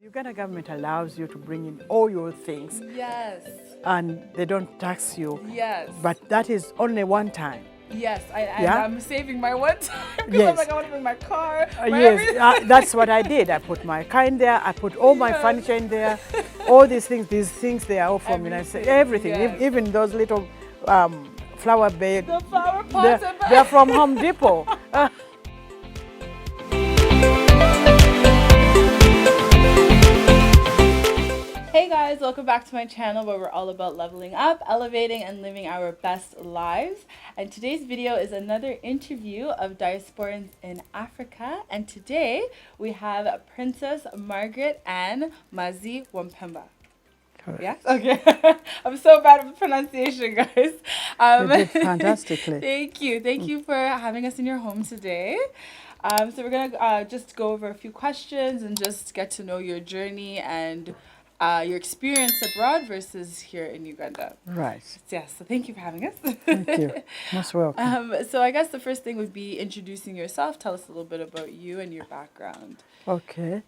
Uganda government allows you to bring in all your things. Yes. And they don't tax you. Yes. But that is only one time. Yes, Yeah? I'm saving my one time because Yes. I'm like, I want to bring my car. Yes, that's what I did. I put my car in there. I put all my furniture in there. All these things they are all from United States. Everything, yes. even those little flower beds. The flower pots. They're from Home Depot. Hey guys, welcome back to my channel where we're all about leveling up, elevating, and living our best lives. And today's video is another interview of diasporans in Africa. And today we have Princess Margaret Anne Wampemba. Yes? Okay. I'm so bad with pronunciation, guys. You did fantastically. Thank you. Thank you for having us in your home today. So we're going to just go over a few questions and just get to know your journey and your experience abroad versus here in Uganda. Right. Yes, so thank you for having us. Thank you. Most welcome. So I guess the first thing would be introducing yourself. Tell us a little bit about you and your background. Okay.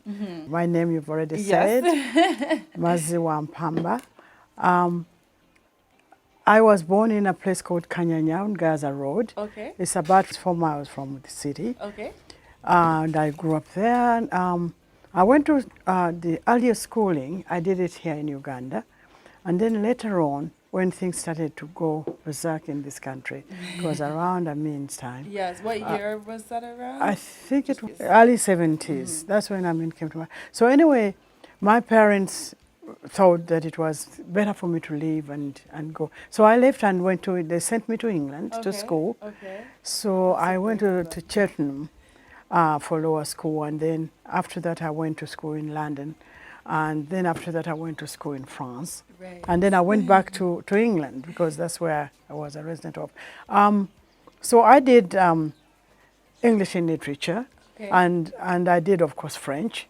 My name you've already said. Mazi Wampemba. I was born in a place called Kanyanya on Gaza Road. Okay. It's about 4 miles from the city. Okay. And I grew up there. I went to the earlier schooling. I did it here in Uganda. And then later on, when things started to go berserk in this country, it was around Amin's time. Yes. What year was that around? I think it was early 70s. That's when Amin came to my... So anyway, my parents thought that it was better for me to leave and go. So I left and went to... They sent me to England to school. Okay. So I went to Cheltenham for lower school, and then after that I went to school in London, and then after that I went to school in France. Right. And then I went back to England because that's where I was a resident of. So I did English in literature, Okay. and I did, of course, French.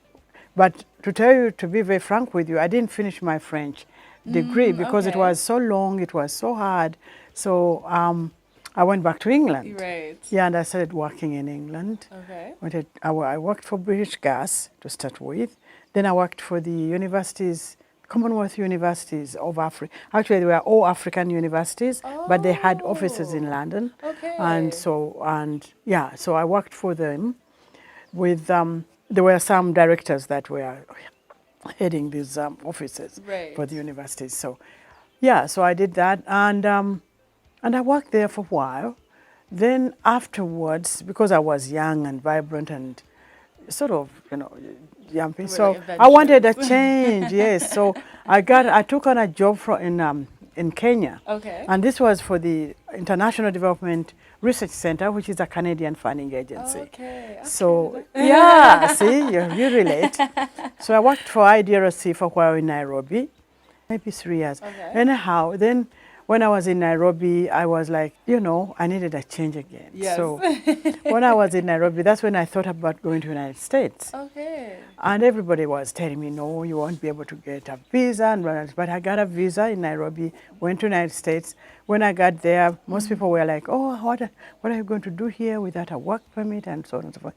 But to tell you, to be very frank with you, I didn't finish my French degree because it okay. was so long, it was so hard. So I went back to England. Right. Yeah, and I started working in England. Okay. I worked for British Gas to start with. Then I worked for the universities, Commonwealth universities of Africa. Actually, they were all African universities, but they had offices in London. Okay. And so I worked for them with, there were some directors that were heading these offices for the universities. So, yeah, so I did that. And I worked there for a while. Then afterwards, because I was young and vibrant and sort of, jumping, so I wanted a change, yes. So I took on a job in Kenya. Okay. And this was for the International Development Research Center, which is a Canadian funding agency. Okay. So, yeah, see, you relate. So I worked for IDRC for a while in Nairobi, maybe 3 years. Okay. Anyhow, then when I was in Nairobi, I was like, I needed a change again. Yes. So when I was in Nairobi, that's when I thought about going to the United States. Okay. And everybody was telling me, no, you won't be able to get a visa. And blah, blah, blah. But I got a visa in Nairobi, went to the United States. When I got there, most people were like, oh, what are you going to do here without a work permit and so on and so forth.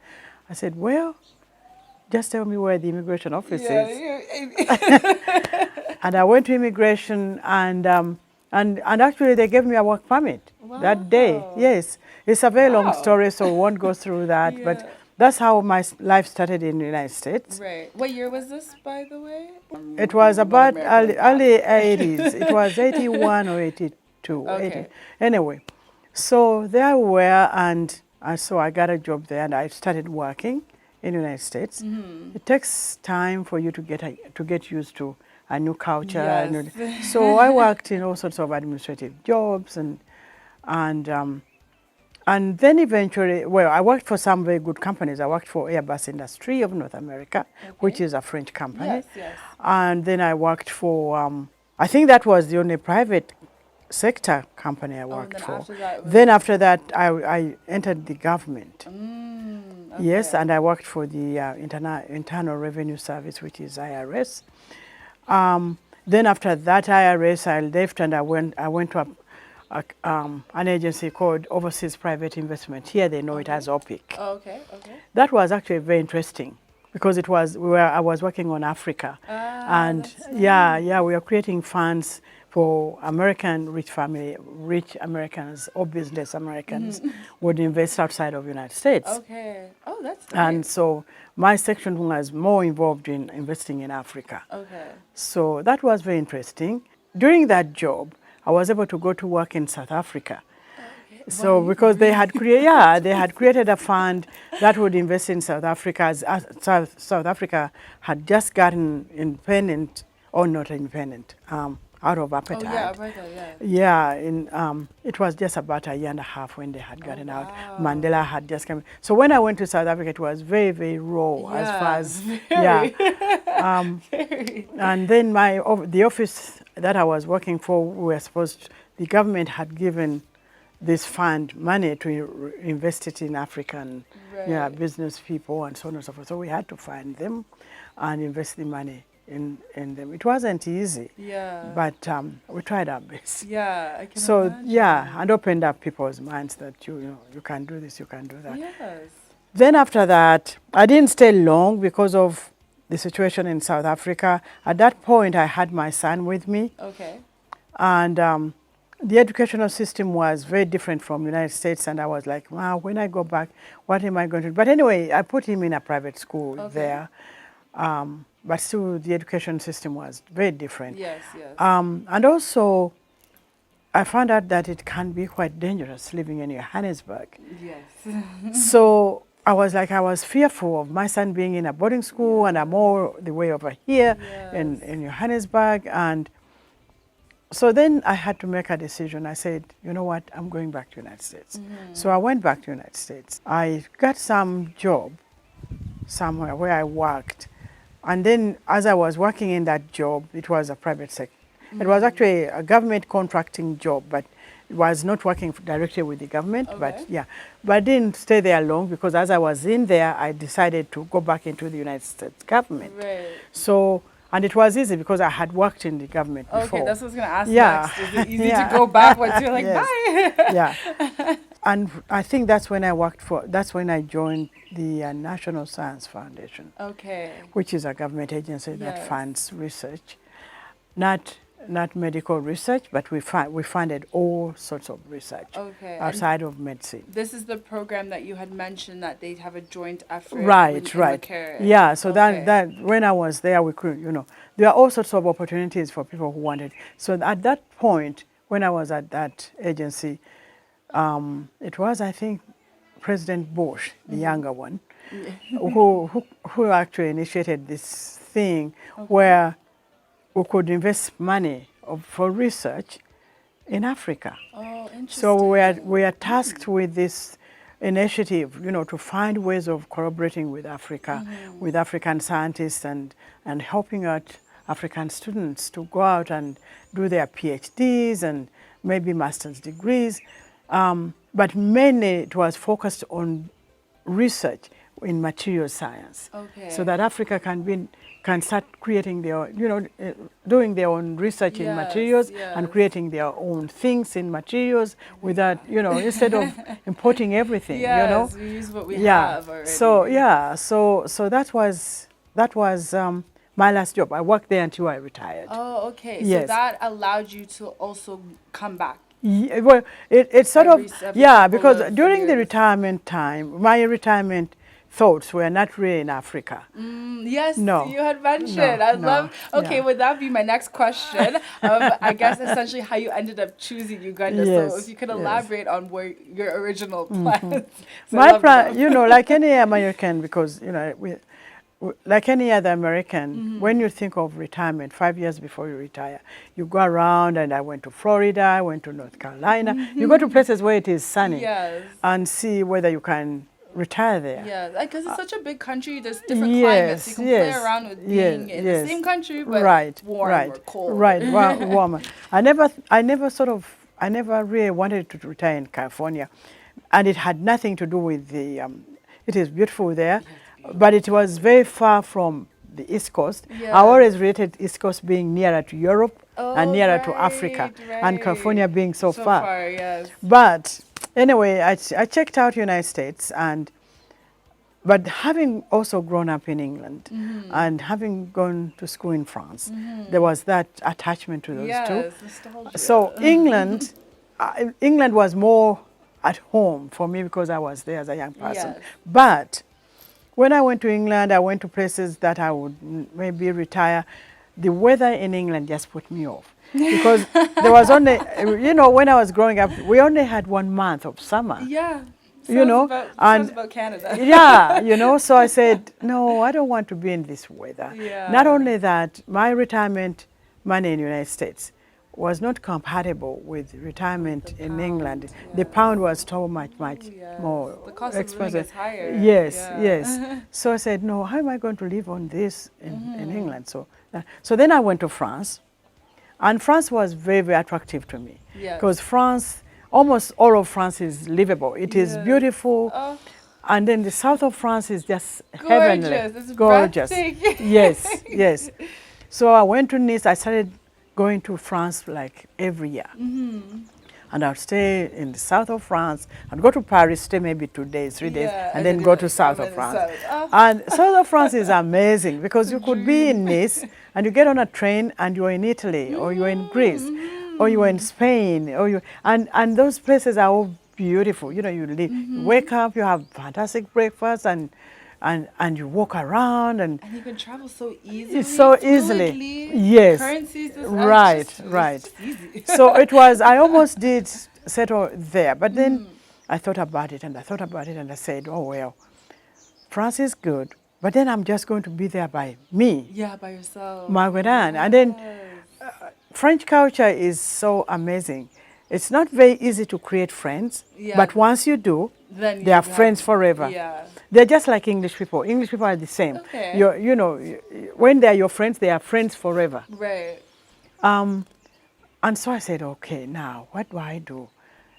I said, well, just tell me where the immigration office is. And I went to immigration and actually, they gave me a work permit that day. Yes, it's a very long story, so we won't go through that. But that's how my life started in the United States. Right. What year was this, by the way? It was about early 80s. It was 81 or 82. Okay. 80. Anyway, so there we were, and so I got a job there, and I started working in the United States. It takes time for you to get used to a new culture. Yes. So I worked in all sorts of administrative jobs, and then eventually, I worked for some very good companies. I worked for Airbus Industrie of North America, which is a French company. Yes, yes. And then I worked for, I think that was the only private sector company I worked for. Then after that, I entered the government. Okay. Yes, and I worked for the Internal Revenue Service, which is IRS. Then after that IRS, I left and I went to an agency called Overseas Private Investment. Here they know it as OPIC. Oh, okay, okay. That was actually very interesting because it was I was working on Africa, and That's we are creating funds for rich Americans or business Americans would invest outside of the United States. Okay. Oh, that's great. And so my section was more involved in investing in Africa. Okay. So that was very interesting. During that job, I was able to go to work in South Africa. So Wow, because they had created a fund that would invest in South Africa. As South Africa had just gotten independent, or not independent, out of apartheid. Oh yeah, apartheid. Yeah. It was just about a year and a half when they had gotten out. Wow. Mandela had just come. So when I went to South Africa, it was very, very raw as far as Very. And then the office that I was working for, the government had given this fund money to invest it in African business people and so on and so forth. So we had to find them and invest the money in them. It wasn't easy, but we tried our best. Yeah, I can So imagine. and opened up people's minds that you can do this, you can do that. Yes. Then after that, I didn't stay long because of the situation in South Africa. At that point, I had my son with me. Okay. And the educational system was very different from the United States, and I was like, wow, when I go back, what am I going to do? But anyway, I put him in a private school there, but still the education system was very different. Yes, yes. And also, I found out that it can be quite dangerous living in Johannesburg. Yes. So I was fearful of my son being in a boarding school, and I'm all the way over here in Johannesburg. And so then I had to make a decision. I said, you know what, I'm going back to the United States. So I went back to the United States. I got some job somewhere where I worked. And then as I was working in that job, it was a private sector. It was actually a government contracting job, but it was not working directly with the government. But I didn't stay there long, because as I was in there, I decided to go back into the United States government. Right. So, and it was easy because I had worked in the government before. Okay, that's what I was going to ask next. Is it easy to go back once you're like, bye? And I think that's when I joined the National Science Foundation. Okay. Which is a government agency that funds research. Not medical research, but we funded all sorts of research outside of medicine. This is the program that you had mentioned, that they have a joint effort. Right. Yeah, so that when I was there, we could, there are all sorts of opportunities for people who wanted. So at that point, when I was at that agency, it was, I think, President Bush, the younger one, who actually initiated this thing where we could invest money for research in Africa. Oh, interesting. So we are tasked with this initiative, to find ways of collaborating with Africa, with African scientists, and helping out African students to go out and do their PhDs and maybe master's degrees. But mainly it was focused on research in material science, so that Africa can start creating their, doing their own research in materials and creating their own things in materials without, instead of importing everything. We use what we have already. So so that was my last job. I worked there until I retired. Oh, okay. Yes. So that allowed you to also come back. Yeah, well, it's sort of, because during years. the retirement time, my retirement thoughts were not really in Africa. Yes, no, you had mentioned. Would that be my next question? I guess essentially how you ended up choosing Uganda. So if you could elaborate on where your original plans. My plan, like any American, because, like any other American, when you think of retirement, 5 years before you retire, you go around, and I went to Florida, I went to North Carolina. You go to places where it is sunny and see whether you can retire there. Yeah, because it's such a big country, there's different climates. You can play around with being in the same country, but warm or cold. Warmer. I never really wanted to retire in California. And it had nothing to do with it is beautiful there. But it was very far from the East Coast. I always rated East Coast being nearer to Europe and nearer to Africa, and California being so far. But anyway, I checked out United States, and but having also grown up in England and having gone to school in France, there was that attachment to those two. Yes, nostalgia. So England was more at home for me because I was there as a young person. Yes. But when I went to England, I went to places that I would maybe retire. The weather in England just put me off. Because there was only, you know, when I was growing up, we only had 1 month of summer. Yeah. You know, Sounds about Canada. Yeah, you know, so I said, no, I don't want to be in this weather. Yeah. Not only that, my retirement money in the United States was not compatible with retirement in England. The pound was so much more The cost of living expensive. is higher. Yes, Yeah. yes. So I said, no, how am I going to live on this in England? So then I went to France, and France was very, very attractive to me. Yes. Because France, almost all of France is livable. It is beautiful. Oh, And then the south of France is just gorgeous. heavenly. It's Gorgeous. breathtaking. Yes, yes. So I went to Nice. I started going to France like every year. And I'd stay in the south of France and go to Paris, stay maybe 2 days, 3 days, Yeah, and then go to like, south I'm of in the France. south. Oh. And south of France is amazing because you could be in Nice and you get on a train and you're in Italy or you're in Greece or you're in Spain and those places are all beautiful. You know, you wake up, you have fantastic breakfast and you walk around and And you can travel so easily. so easily. fluidly. Yes. Currencies. Right, It's right. just easy. So it was, I almost did settle there, but then I thought about it and I thought about it and I said, oh, well, France is good, but then I'm just going to be there by me, Yeah, by yourself. Margaret Anne. And then French culture is so amazing. It's not very easy to create friends, Yeah. but once you do, Then they are you friends have- forever. Yeah. They're just like English people. English people are the same. Okay. You know, when they're your friends, they are friends forever. Right. And so I said, okay, now what do I do?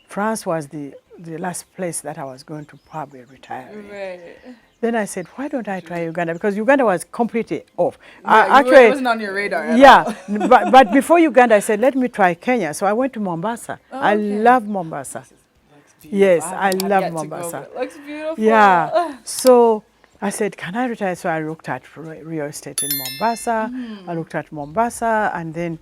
France was the last place that I was going to probably retire in. Right. Then I said, why don't I try Uganda? Because Uganda was completely off. Yeah, it wasn't on your radar at yeah, all. but before Uganda, I said, let me try Kenya. So I went to Mombasa. I okay. love Mombasa. Yes, I I've love yet to go, Mombasa. but it looks beautiful. Yeah. So I said, can I retire? So I looked at real estate in Mombasa. I looked at Mombasa, and then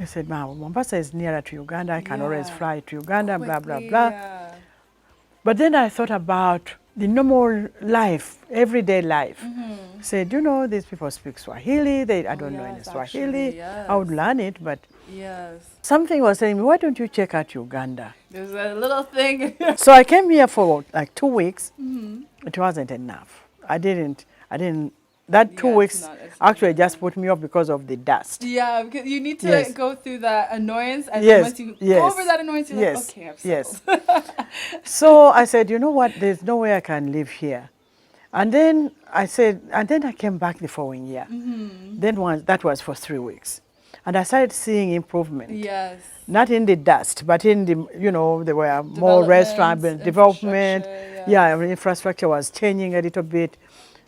I said, wow, Mombasa is nearer to Uganda. I can always Yeah. fly to Uganda, blah, blah, Quickly, blah. yeah. But then I thought about the normal life, everyday life. Said, you know, these people speak Swahili. I don't know any yes, Swahili. actually, I would learn it, but Yes. something was telling me, why don't you check out Uganda? There's a little thing. So I came here for like 2 weeks. It wasn't enough. I didn't, that 2 Yeah, weeks it's not actually just put me off because of the dust. Yeah, because you need to Yes. go through that annoyance, and Yes, then once you yes, go over that annoyance, you're yes, like, okay, I've yes. settled. So I said, you know what, there's no way I can live here. And then I came back the following year. That was for 3 weeks. And I started seeing improvement. Yes. Not in the dust, but in the, you know, there were more restaurants, development. Infrastructure, Yeah, infrastructure was changing a little bit.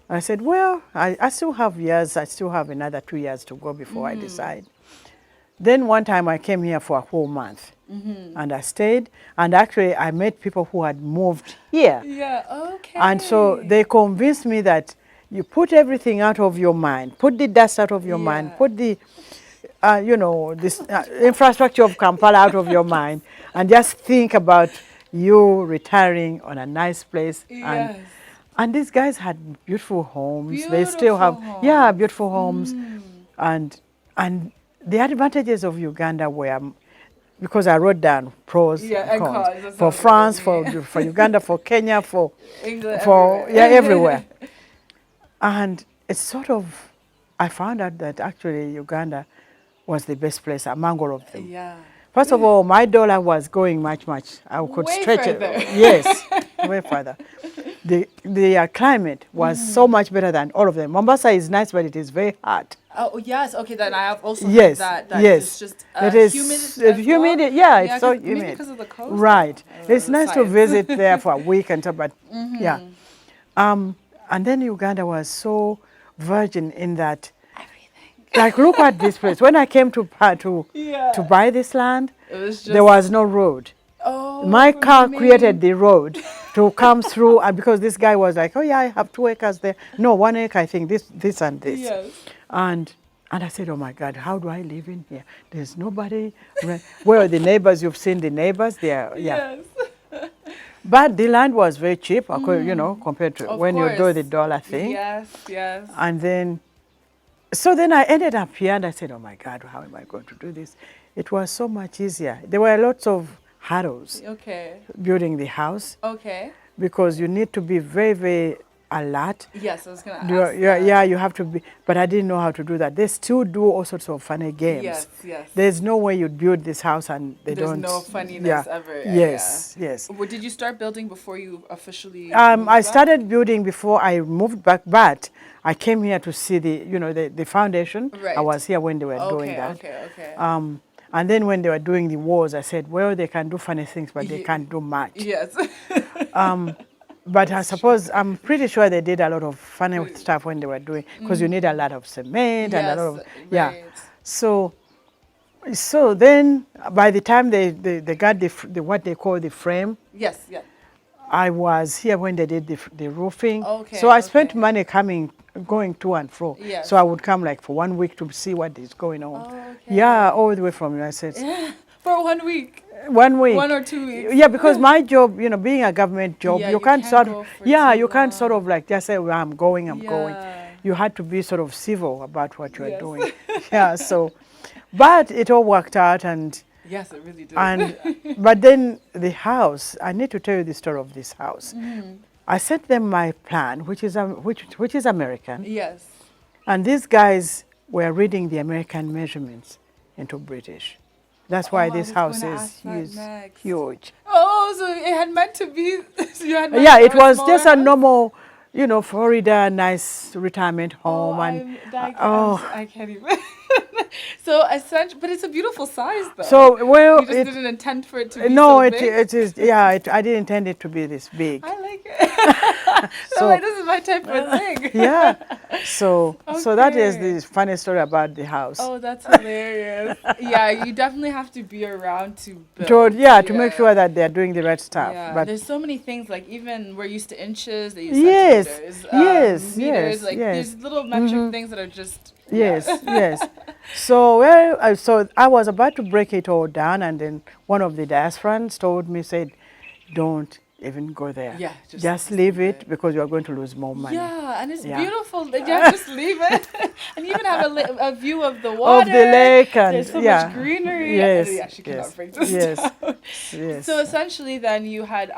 I said, well, I still have years. I still have another 2 years to go before I decide. Then one time I came here for a whole month. And I stayed. And actually, I met people who had moved here. Yeah, okay. And so they convinced me that you put everything out of your mind, put the dust out of your mind, Yeah. put the, you know, this infrastructure of Kampala out of your mind, and just think about you retiring on a nice place. Yes. And these guys had beautiful homes. They still have, Beautiful yeah, homes. beautiful homes. And the advantages of Uganda were, because I wrote down pros Yeah, and and cons cons, that's for what France, it for is. for Uganda, for Kenya, for England, everywhere. And it's sort of, I found out that actually Uganda was the best place among all of them. Yeah. First of all, my dollar was going much. I could Way stretch further. it. Yes, way further. The climate was so much better than all of them. Mombasa is nice, but it is very hot. Oh yes, okay. Then I have also Yes, heard that. yes. It's just It is humid. humid. As well. Yeah, it's so 'cause- maybe humid. because of the coast. Right. It's the nice to science. visit there for a week and stuff, but yeah. And then Uganda was so virgin in that, like, look at this place. When I came to Yeah. buy this land, It was just. there was no road. Oh. My car created the road. to come through. And because this guy was like, oh yeah, I have 2 acres there. No, 1 acre, I think, this and this. Yes. And I said, oh my God, how do I live in here? There's nobody. Where are the neighbors? You've seen the neighbors. They are, yeah. Yes. But the land was very cheap, you know, compared to Of when course. you do the dollar thing. Yes, yes. And then, so then I ended up here and I said, oh my God, how am I going to do this? It was so much easier. There were lots of hurdles Okay. building the house Okay. because you need to be very, very alert. Yes, I was going to ask Yeah, you have to be, but I didn't know how to do that. They still do all sorts of funny games. Yes, yes. There's no way you'd build this house and There's don't. no funniness ever. Yes, yes. Well, did you start building before you officially moved I back? started building before I moved back, but I came here to see the foundation. Right. I was here when they were doing that. Okay. And then when they were doing the walls, I said, well, they can do funny things, but they can't do much. Yes. But I suppose, I'm pretty sure they did a lot of funny stuff when they were doing, because you need a lot of cement and a lot of, yeah. Right. So then by the time they got the what they call the frame, Yes, yeah. I was here when they did the roofing. Okay, So I spent okay. money going to and fro. Yes. So I would come like for 1 week to see what is going on. Oh, okay. Yeah, all the way from United States. For 1 week. 1 week. 1 or 2 weeks. Yeah, because my job, being a government job, Yeah, you can't sort go of, for you too can't sort long. of like just say, well, I'm going. Yeah. You had to be sort of civil about what you are Yes. doing. Yeah, so, but it all worked out and, Yes, it really did. but then the house, I need to tell you the story of this house. I sent them my plan, which is American, Yes. and these guys were reading the American measurements into British. That's why I this was house gonna is ask that next. huge. Oh, so it had meant to be. So you had meant Yeah, to it have was smaller just a house? normal, Florida, nice retirement home. I can't even. So essentially, but it's a beautiful size, though. So, well, you just didn't intend for it to be no, so big. it is, yeah, I didn't intend it to be this big. I like it. So So- like, this is my type of thing. Yeah, so that is Okay. the funny story about the house. Oh, that's hilarious. Yeah, you definitely have to be around to build. To make sure that they're doing the right stuff. Yeah, But there's so many things, like even we're used to inches, they use Yes, centimeters, yes, meters, yes, like yes. there's little metric things that are just yes, yeah. yes. So so I was about to break it all down, and then one of the diasporans told me, said, "Don't even go there. Yeah, just leave it because you are going to lose more money." Yeah, and it's Yeah. beautiful. You just leave it, and you even have a view of the water, Of the lake, and there's so yeah. much greenery. Yes, Yeah, she cannot yes, break this yes, down. yes. So essentially, then you had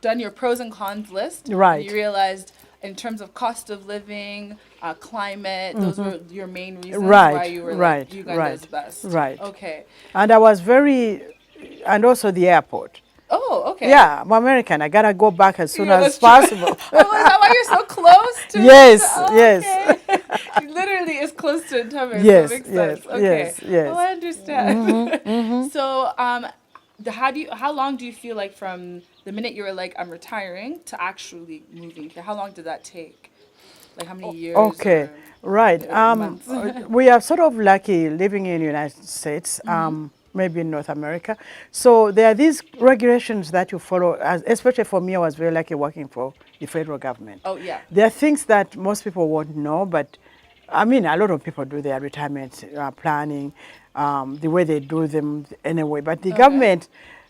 done your pros and cons list. Right. You realized in terms of cost of living, climate, those were your main reasons why Right, you were right, like, Uganda right, is best. right. Okay. And I was and also the airport. Oh, okay. Yeah, I'm American. I gotta go back as soon Yeah, as that's true. possible. Oh, is that why you're so close to Yes, Oh, yes. okay. She literally is close to Ntame. Yes, So it makes yes, sense. Okay. yes, yes. Oh, I understand. So, how long do you feel like from the minute you were like, I'm retiring, to actually moving here? How long did that take? Like how many years? Okay, right. months? We are sort of lucky living in the United States, maybe in North America. So there are these regulations that you follow, especially for me, I was very lucky working for the federal government. Oh, yeah. There are things that most people won't know, but I mean, a lot of people do their retirement planning, the way they do them anyway. But the government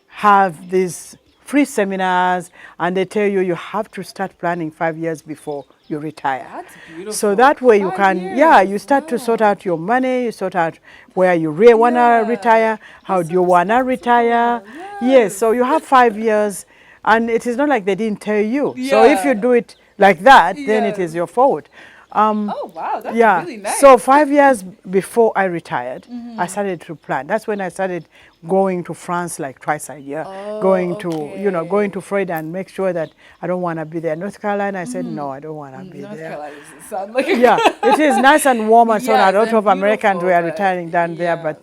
have these free seminars, and they tell you have to start planning 5 years before you retire. That's beautiful. So that way you 5 can, years. you start to sort out your money, you sort out where you really want to retire, how do you want to retire. Yes, so you have 5 years, and it is not like they didn't tell you. So if you do it like that, then it is your fault. Oh, wow. That's Yeah, really nice. so 5 years before I retired, I started to plan. That's when I started going to France like twice a year, going to Florida and make sure that I don't want to be there. North Carolina, I said, no, I don't want to be North there. Carolina doesn't sound like Yeah, it is nice and warm, and so Yes, a lot and of Americans beautiful, were but retiring down there. yeah. But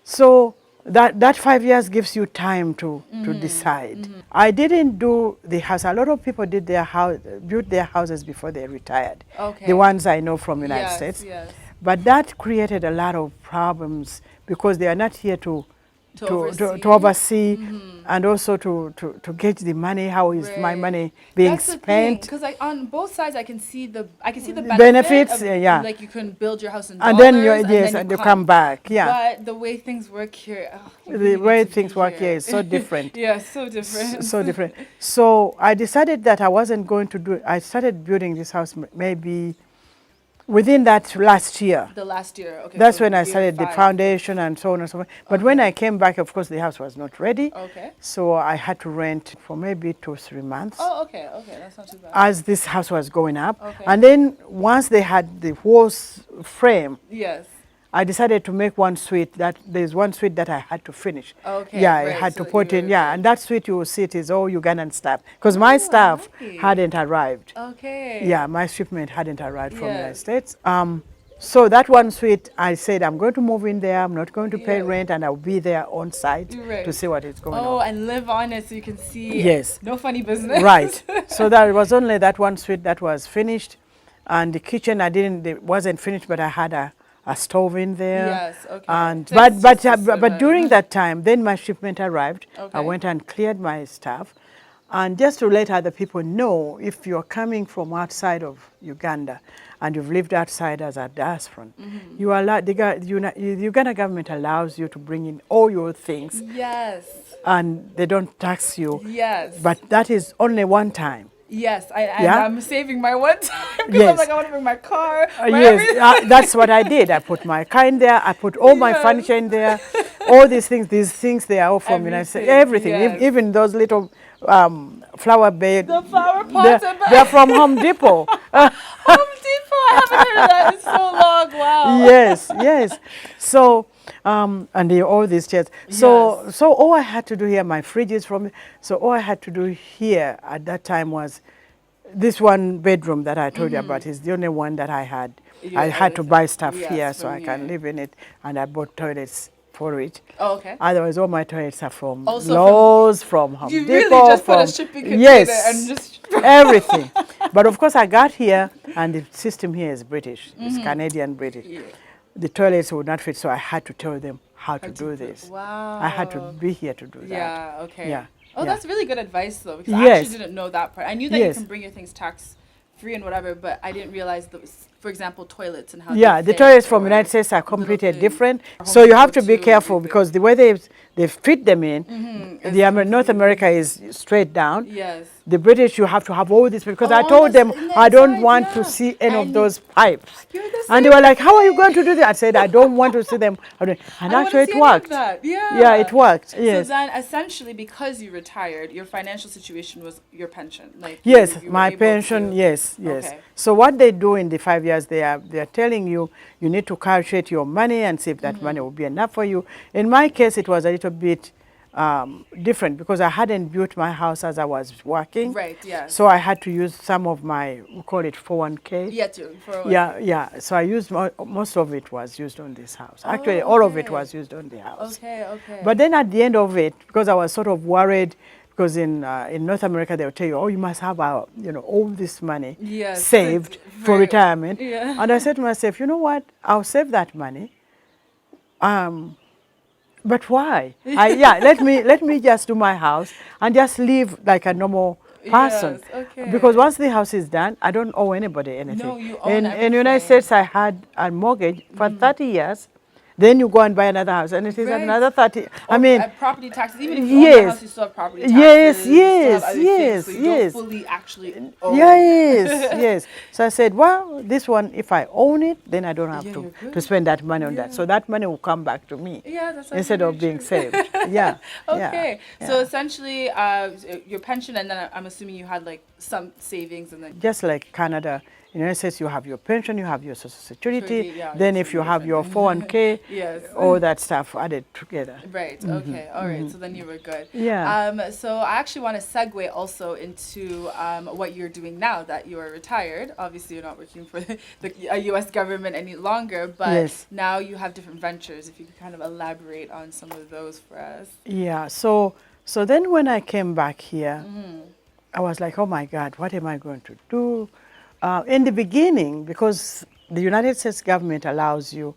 so that 5 years gives you time to decide. I didn't do the house. A lot of people did built their houses before they retired. Okay. The ones I know from the United Yes, States. yes. But that created a lot of problems because they are not here to oversee. to oversee and also to get the money. How is my money being spent? Because like on both sides, I can see the benefits. Of, yeah, like you can build your house in and dollars, then you come back. Yeah, but the way things work here, the way things work here is so different. Yeah, so different. So different. So I decided that I wasn't going to do. I started building this house maybe within that last year. The last year, okay. That's so when I started the foundation and so on and so on. But when I came back, of course, the house was not ready. Okay. So I had to rent for maybe 2 or 3 months. Oh, okay, okay, that's not too bad. As this house was going up. Okay. And then once they had the whole frame, yes, I decided to make one suite. That there's one suite that I had to finish. Okay. Yeah, right, I had so to put in. Yeah, good. and that suite you will see it is all Ugandan stuff because my staff hadn't arrived. Okay. Yeah, my shipment hadn't arrived from the United States. So that one suite, I said, I'm going to move in there. I'm not going to pay rent, and I'll be there on site to see what is going on. Oh, and live on it so you can see. Yes. No funny business. Right. So there was only that one suite that was finished, and the kitchen it wasn't finished, but I had a stove in there. Yes. Okay. And so but during that time, then my shipment arrived. Okay. I went and cleared my stuff. And just to let other people know, if you're coming from outside of Uganda and you've lived outside as a diaspora, you are allowed, the Uganda government allows you to bring in all your things. Yes. And they don't tax you. Yes. But that is only one time. Yes, I'm saving my one time because Yes. I'm like, I want to bring my car. Yes, that's what I did. I put my car in there. I put all my furniture in there. All these things, they are all from United States. Everything, yes. even those little flower beds. The flower pots. They're from Home Depot. Home Depot. I haven't heard of that in so long. Wow. Yes. So, and all these chairs. So all I had to do here, my fridge is from. So all I had to do here at that time was this one bedroom that I told you about is the only one that I had. I had to buy stuff here so I can live in it, and I bought toilets for it. Oh, okay. Otherwise, all my toilets are from Also Lowe's, from Home Depot. You really just put a shipping container and just... everything. But of course, I got here, and the system here is British. It's Canadian-British. Yeah. The toilets would not fit, so I had to tell them how to do this. Wow. I had to be here to do that. Yeah, okay. Yeah. Oh, that's really good advice, though, because I actually didn't know that part. I knew that you can bring your things tax-free and whatever, but I didn't realize those, for example, toilets and how the toilets from the United States are completely different. So you have to be careful because the way they fit them in, North America is straight down. Yes. The British, you have to have all this because I told them I don't want to see any of those pipes. And they were like, how are you going to do that? I said, I don't want to see them. And actually it worked. Yeah, it worked. Yes. So then essentially because you retired, your financial situation was your pension. Yes, my pension, yes. Okay. So what they do in the 5 years, they are telling you need to calculate your money and see if that money will be enough for you. In my case, it was a little bit different because I hadn't built my house as I was working. Right, yeah. So I had to use some of my, we call it 401k. Yeah, 401k. Yeah. So I used, most of it was used on this house. Actually, all of it was used on the house. Okay. But then at the end of it, because I was sort of worried, because in North America they'll tell you, oh, you must have all this money saved for retirement. Yeah. And I said to myself, you know what? I'll save that money. But why? Let me just do my house and just live like a normal person. Yes, okay. Because once the house is done, I don't owe anybody anything. No, you own everything. In the United States, I had a mortgage for 30 years. Then you go and buy another house, and it is another 30. I mean, property taxes. Even if you own the house, you still have property taxes. Yes. So you don't fully actually own. Yes. So I said, well, this one, if I own it, then I don't have to spend that money on that. So that money will come back to me. Yeah, that's instead of being saved. Okay. So essentially, your pension, and then I'm assuming you had like some savings, and then just like Canada. In the United States, you have your pension, you have your social security, then if you have your 401k, all that stuff added together. Right, okay, all right, so then you were good. Yeah. So I actually want to segue also into what you're doing now that you are retired. Obviously, you're not working for the U.S. government any longer, but now you have different ventures. If you could kind of elaborate on some of those for us. Yeah, so then when I came back here, I was like, oh my God, what am I going to do? In the beginning, because the United States government allows you,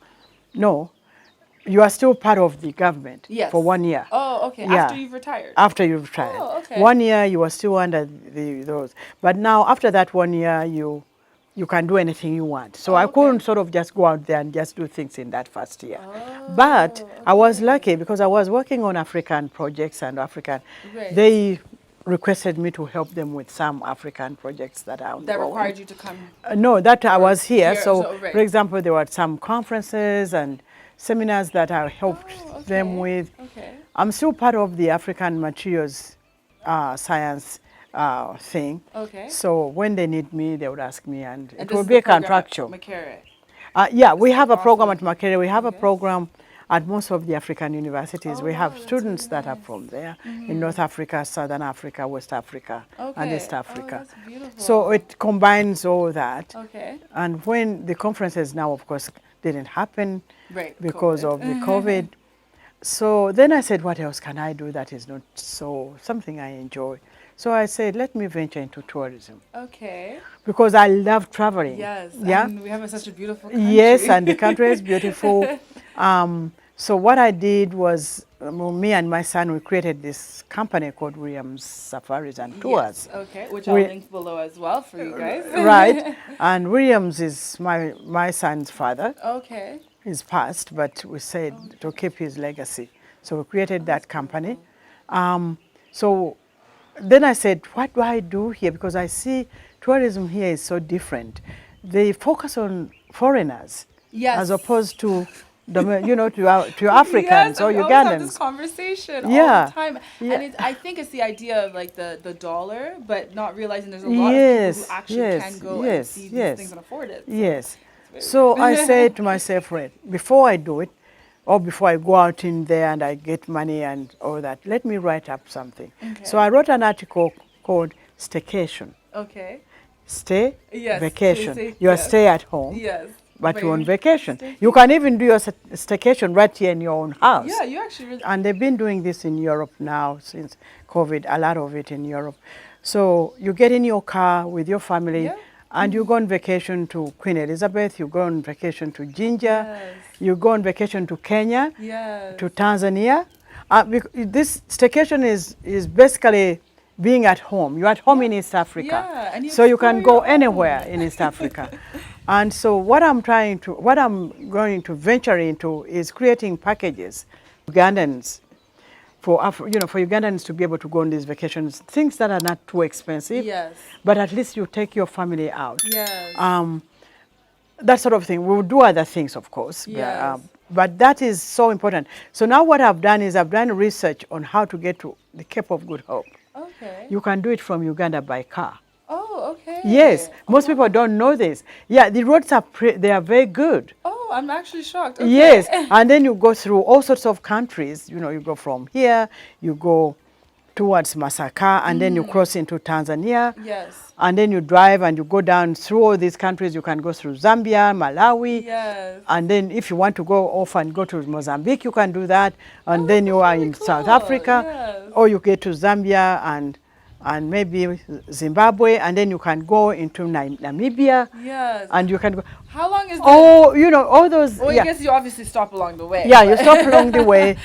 you are still part of the government Yes. for 1 year. Oh, okay. Yeah. After you've retired. After you've retired. Oh, okay. 1 year you are still under those. But now after that 1 year you can do anything you want. So I couldn't sort of just go out there and just do things in that first year. But I was lucky because I was working on African projects and African. Right. They requested me to help them with some African projects that are ongoing. That required you to come? No, that I was here. So, right. For example, there were some conferences and seminars that I helped them with. Okay. I'm still part of the African materials science thing. Okay. So when they need me, they would ask me, and it this will is be the a program contractual. at Makerere. Yeah, we have a awesome. program at Makerere. We have a program at most of the African universities. We have students that are from there in North Africa, Southern Africa, West Africa, and East Africa. That's beautiful. So it combines all that. Okay. And when the conferences now, of course, didn't happen because COVID. of the COVID. So then I said, what else can I do that is not so something I enjoy? So I said, let me venture into tourism. Okay. Because I love traveling. Yes. Yeah. And we have such a beautiful country. Yes, and the country is beautiful. So what I did was, me and my son, we created this company called Williams Safaris and Tours. Yes. Okay. Which I'll link below as well for you guys. Right. And Williams is my son's father. Okay. He's passed, but we said to keep his legacy. So we created that company. So then I said, what do I do here? Because I see tourism here is so different. They focus on foreigners as opposed to, to Africans or we Ugandans. always have this conversation all the time. And I think it's the idea of like the dollar, but not realizing there's a lot of people who actually can go and see these things and afford it. Yes. So I said to myself, right, before I do it, or before I go out in there and I get money and all that, let me write up something. Okay. So I wrote an article called Staycation. Okay. Stay, yes. vacation. You stay at home, but you're on vacation. Staycation. You can even do your staycation right here in your own house. Yeah, you actually really... And they've been doing this in Europe now since COVID, a lot of it in Europe. So you get in your car with your family, and you go on vacation to Queen Elizabeth, you go on vacation to Jinja, you go on vacation to Kenya, to Tanzania. This staycation is basically being at home. You're at home in East Africa. And so you can go anywhere in East Africa. And so what I'm going to venture into is creating packages for Ugandans, for Ugandans to be able to go on these vacations, things that are not too expensive, but at least you take your family out. That sort of thing. We'll do other things, of course, but that is so important. So now what I've done is I've done research on how to get to the Cape of Good Hope. Okay. You can do it from Uganda by car. Oh, okay. Yes, most people don't know this. Yeah, the roads they are very good. Oh, I'm actually shocked. Okay. Yes, and then you go through all sorts of countries. You go from here, you go towards Masaka, and then you cross into Tanzania. Yes. And then you drive and you go down through all these countries. You can go through Zambia, Malawi. Yes. And then if you want to go off and go to Mozambique, you can do that. And then you are in South Africa, or you get to Zambia and maybe Zimbabwe, and then you can go into Namibia. Yes. And you can go. How long is that? Oh, all those. Well, I guess you obviously stop along the way. Yeah, you stop along the way.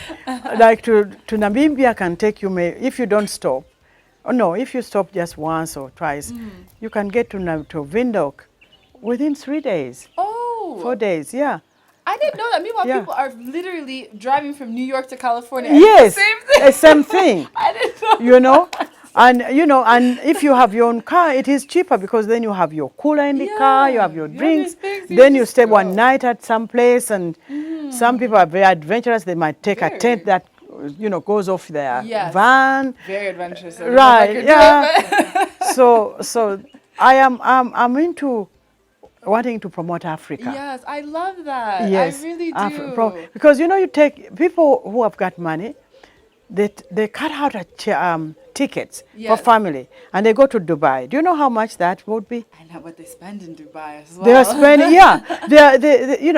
Like to Namibia can take you, if you don't stop. Oh, no, if you stop just once or twice, you can get to Windhoek within 3 days. Oh. 4 days, yeah. I didn't know that. Meanwhile, people are literally driving from New York to California. Yes, the same thing. The same thing. I didn't know. And and if you have your own car, it is cheaper because then you have your cooler in the car, you have your drinks, then you stay one night at some place, and some people are very adventurous. They might take a tent that goes off their van. Very adventurous. Right. Yeah. So I'm into wanting to promote Africa. Yes, I love that. Yes, I really do. Because you take people who have got money, they cut out tickets for family, and they go to Dubai. Do you know how much that would be? I know what they spend in Dubai as well. They are spending,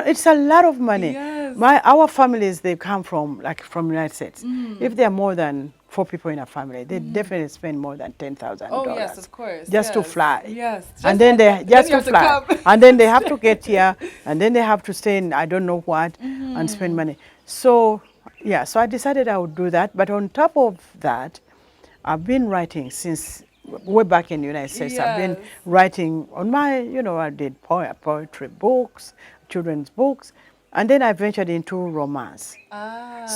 it's a lot of money. Yes. Our families, they come from United States. If they are more than 4 people in a family, they definitely spend more than $10,000. Oh yes, of course. Just to fly. Yes. And then they just you to have fly. come. And then they have to get here, and then they have to stay in I don't know what and spend money. So yeah, so I decided I would do that. But on top of that, I've been writing since way back in the United States. I've been Yes. writing on my, I did poetry books, children's books, and then I ventured into romance.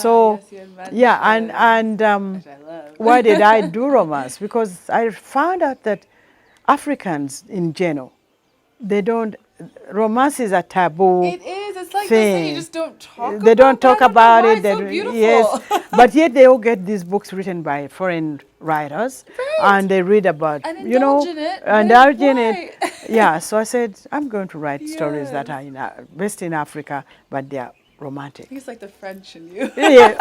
So yes, you had yeah, mentioned, which I love. why did I do romance? Because I found out that Africans in general, they don't, romance is a taboo It is. It's like thing. this thing you just don't talk about. They don't talk but I don't know about why it. It's They so do- beautiful. Yes, but yet they all get these books written by foreign writers, Right. and they read about, And indulge in it, but indulge in it. why? Yeah, so I said, I'm going to write stories that Yes. are based in Africa, but they are I romantic. think it's like the French in you. Yeah.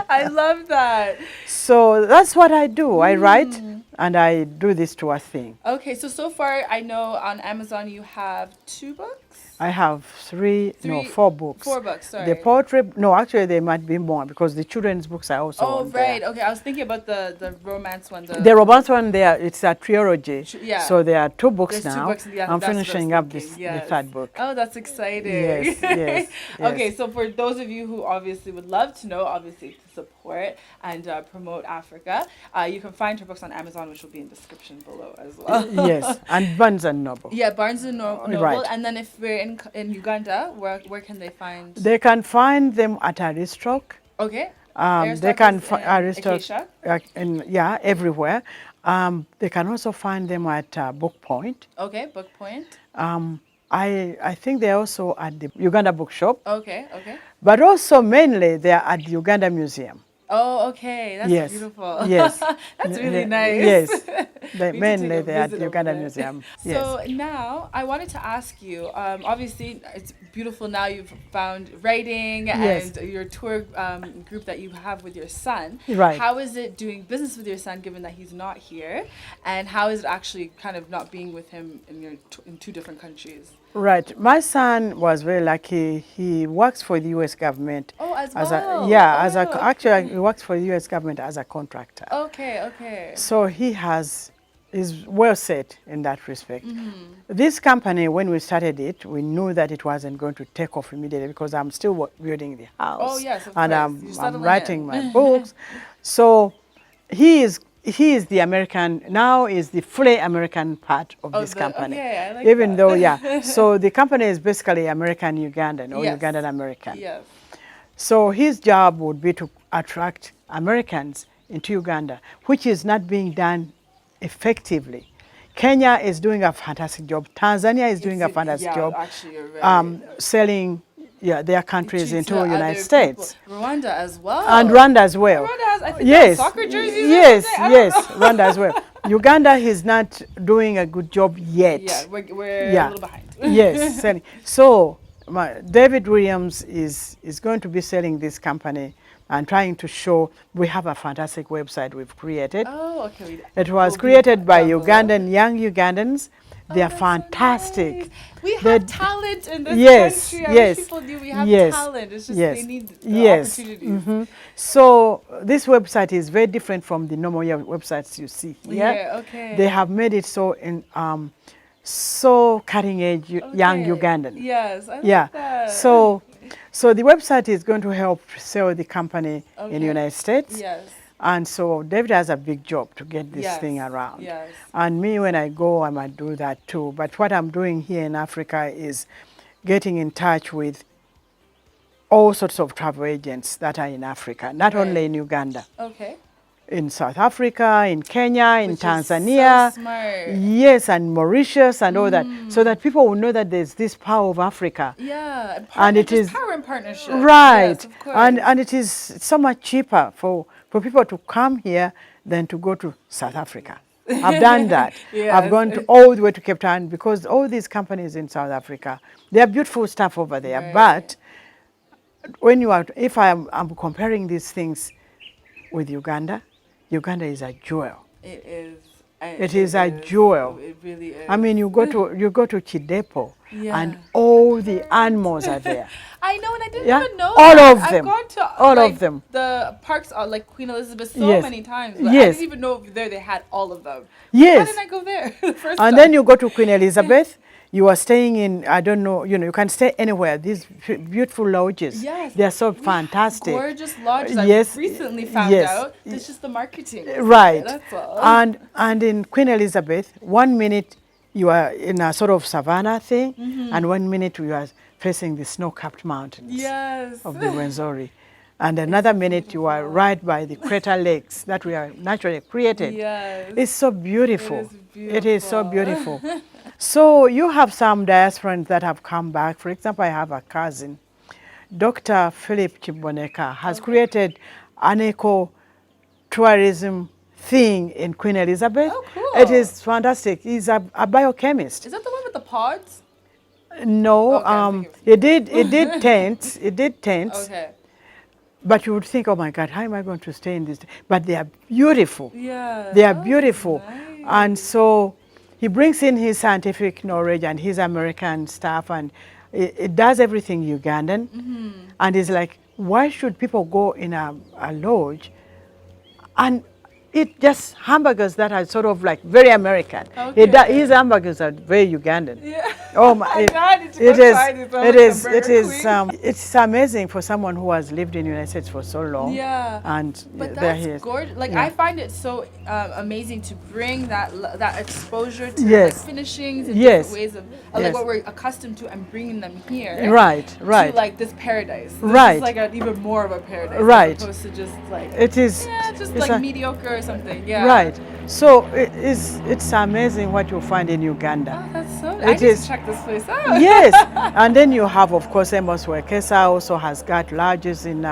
I love that. So that's what I do. I write, and I do this to a thing. Okay, so far I know on Amazon you have 2 books? I have 4 books. 4 books, sorry. The poetry, no, actually there might be more because the children's books are also Oh, on there. right. Okay, I was thinking about the romance one. The romance one there, it's a trilogy. Yeah. So there are 2 books There's 2 now. books. Yeah, I'm that's what I was finishing up thinking, this yes. the 3rd book. Oh, that's exciting. Yes, yes, Okay, yes. so for those of you who obviously would love to know, obviously to support and promote Africa, you can find her books on Amazon, which will be in the description below as well. Yes, and Barnes and Noble. Yeah, Barnes and Noble. Right. And then if we're in Uganda, where can they find? They can find them at Aristoc. Okay. They can is find in Aristoc, Acacia? everywhere. They can also find them at Book Point. Okay, Book Point. I think they're also at the Uganda Bookshop, Okay, okay. but also mainly they're at the Uganda Museum. Oh, okay. That's Yes. beautiful. Yes. That's really nice. Yes. We need to Mainly take a they're at visit the over Uganda there. Museum. So Yes. now I wanted to ask you, obviously it's beautiful now you've found writing Yes. and your tour group that you have with your son. Right. How is it doing business with your son given that he's not here? And how is it actually kind of not being with him in 2 different countries? Right. My son was very lucky. He works for the U.S. government. Oh, as As well? actually, he works for the U.S. government as a contractor. Okay, okay. So is well set in that respect. This company, when we started it, we knew that it wasn't going to take off immediately because I'm still building the house. Oh, yes, of and course. You're I'm settling writing in. my books. So he is the American, now is the fully American part of this company. Okay, I like Even that. though, yeah. So the company is basically American Ugandan or Yes. Ugandan American. Yes. So his job would be to attract Americans into Uganda, which is not being done effectively. Kenya is doing a fantastic job. Tanzania is doing a fantastic job Actually, you're right. selling their countries into the other United States. people. Rwanda as well. And Rwanda as well. Rwanda has, I think, Yes. soccer jerseys. Yes, or something. I don't yes, know. Rwanda as well. Uganda is not doing a good job yet. Yeah, we're Yeah. a little behind. Yes, selling. So David Williams is going to be selling this company and trying to show we have a fantastic website we've created. Oh, okay. It was We'll be created by down below. young Ugandans. They are That's so fantastic. nice. We They're- have talent in this Yes, country. I yes, wish people knew we have yes, talent. It's just yes, they need the yes. opportunities. Mhm. So this website is very different from the normal websites you see here. Yeah, okay. They have made it so cutting edge young Okay. Ugandan. Yes, I like Yeah. that. So the website is going to help sell the company in Okay. the United States. Yes. And so David has a big job to get this Yes, thing around. yes. And me, when I go, I might do that too. But what I'm doing here in Africa is getting in touch with all sorts of travel agents that are in Africa, not Right. only in Uganda, Okay. in South Africa, in Kenya, in Which is Tanzania. so smart. Yes, and Mauritius and all that, so that people will know that there's this power of Africa. Yeah, And it just is- power and partnership. Right. Yes, of course. And it is so much cheaper for people to come here than to go to South Africa. I've done that. Yes. I've gone all the way to Cape Town because all these companies in South Africa, they are beautiful stuff over there. Right. But if I'm comparing these things with Uganda, Uganda is a jewel. It is. And It is a jewel. It really is. I mean, you go to Chidepo, Yeah. and all the animals are there. I know, and I didn't Yeah? even know All that. of I've them. gone to All like, of them. the parks on like Queen Elizabeth so Yes. many times, but I Yes. didn't even know over there they had all of them. Yes. Why didn't I go there the first And time? then you go to Queen Elizabeth. You are staying in, I don't know, you can stay anywhere. These beautiful lodges. Yes. They are so fantastic. Gorgeous lodges. Yes. I've recently found Yes. out. It's just the marketing. wasn't Right. it? That's all. And in Queen Elizabeth, 1 minute you are in a sort of savannah thing, and 1 minute you are facing the snow-capped mountains Yes. of the Wenzori. And another minute you are right by the crater lakes that we are naturally created. Yes. It's so beautiful. It is It is so beautiful. beautiful. So you have some diasporans that have come back. For example, I have a cousin, Dr. Philip Chiboneka, has created an eco-tourism thing in Queen Elizabeth. Oh, cool. It is fantastic. He's a biochemist. Is that the one with the pods? No, Okay, I'm thinking it did tents. It did tents. Okay. But you would think, oh my God, how am I going to stay in this? But they are beautiful. Yeah. They are Oh, beautiful. nice. And so he brings in his scientific knowledge and his American stuff, and it does everything Ugandan. And it's like, why should people go in a lodge and eat just hamburgers that are sort of like very American? Okay. His hamburgers are very Ugandan. Yeah. Oh my! I know, I need to go try this. I'm like a burger queen. It's amazing for someone who has lived in the United States for so long. Yeah. And But there he that's is. gorgeous. Like, Yeah. I find it so amazing to bring that exposure to Yes. like finishings and Yes. different ways of Yes. like what we're accustomed to, and bringing them here. Right, right. To like this paradise. This Right. is like even more of a paradise. Right. As opposed to just like It is. yeah, just it's like mediocre or something. Yeah. Right. So it's amazing what you find in Uganda. Oh, that's so. It I need is- to check this place out. Yes, and then you have, of course, Amos Wekesa also has got lodges in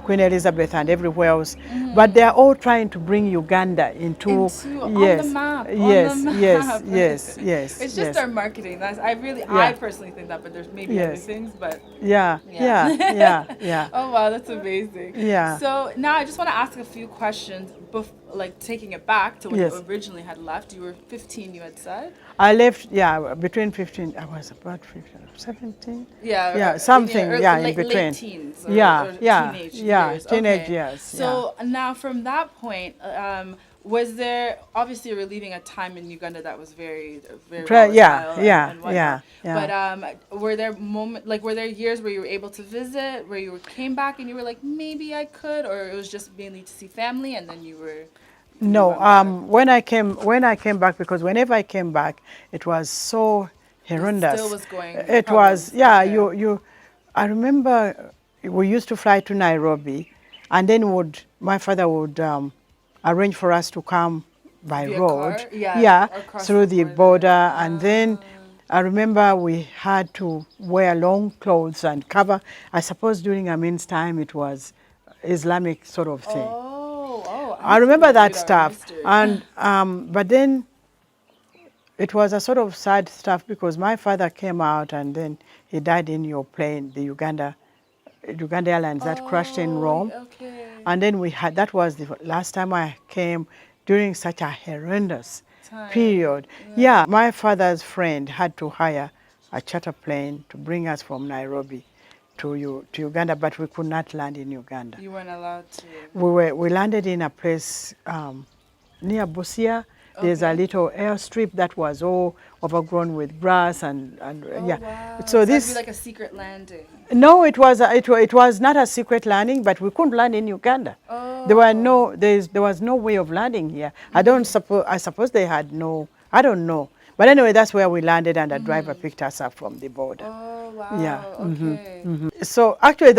Queen Elizabeth and everywhere else. But they are all trying to bring Uganda into Yes, yes, on the map. yes, on the map. yes, yes, yes. It's just yes. their marketing. That's I Yeah. personally think that, but there's maybe Yes. other things. But Yeah, Yeah. yeah, yeah, yeah. oh wow, that's amazing. Yeah. So now I just want to ask a few questions, like taking it back to when Yes. you originally had left. You were 15, you had said. I left, yeah, between 15, I was about 15, 17. Yeah. Yeah, or- something, yeah, in late, between. Late teens. Or, Yeah, or yeah, teenage yeah, years. teenage Okay. years, So now from that point, was there obviously you were leaving a time in Uganda that was very volatile Yeah, and- yeah, and whatnot. yeah, yeah. But were there were there years where you were able to visit, where you came back and you were like maybe I could, or it was just mainly to see family and then you were. No, when I came back, because whenever I came back, it was so horrendous. still was going It problems, was, yeah. okay. I remember we used to fly to Nairobi, and then my father would arrange for us to come by Via road, car? Yeah, across through the the border. border, and then I remember we had to wear long clothes and cover. I suppose during Amin's time it was Islamic sort of thing. Oh, I remember need to that read our stuff, history. and but then it was a sort of sad stuff because my father came out and then he died in your plane, the Uganda Airlines that crashed in Rome, Okay. and then that was the last time I came during such a horrendous Time, period. Yeah, my father's friend had to hire a charter plane to bring us from Nairobi to Uganda, but we could not land in Uganda. You weren't allowed to. We landed in a place near Busia. There's a Okay. little airstrip that was all overgrown with grass and yeah. Wow. So that'd this be like a secret landing. no, it was not a secret landing, but we couldn't land in Uganda. There was no way of landing here. I suppose they had no. I don't know. But anyway, that's where we landed, and the driver picked us up from the border. Oh wow. Yeah, Okay. So actually,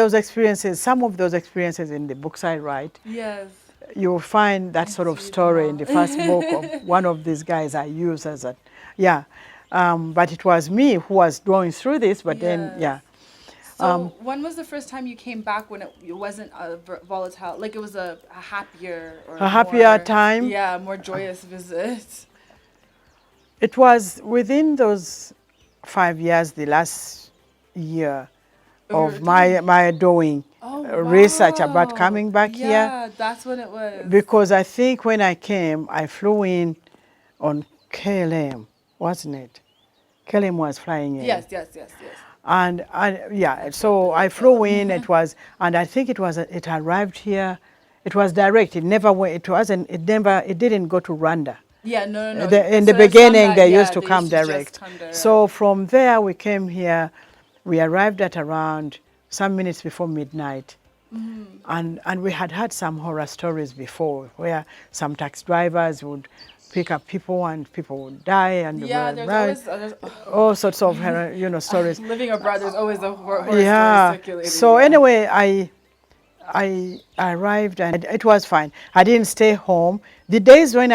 some of those experiences in the books I write, Yes. you'll find that sort of see them story in all. the first book of one of these guys I use as a, yeah. But it was me who was going through this, but then, Yes. yeah. So when was the first time you came back when it wasn't a volatile, like it was a happier or A happier more- time? Yeah, more joyous visit. It was within those 5 years, the last year of my doing research about coming back here. Yeah, that's when it was. Because I think when I came, I flew in on KLM, wasn't it? KLM was flying in. Yes. And yeah, so I flew in. It was, and I think it arrived here. It was direct. It never went. It wasn't. It never. It didn't go to Rwanda. Yeah, no. In the beginning, they used to come direct. So from there, we came here. We arrived at around some minutes before midnight. And we had some horror stories before, where some taxi drivers would pick up people and people would die, and there's all sorts of stories. Living abroad, there's always a horror story circulating. So anyway, I arrived and it was fine. I didn't stay home. The days when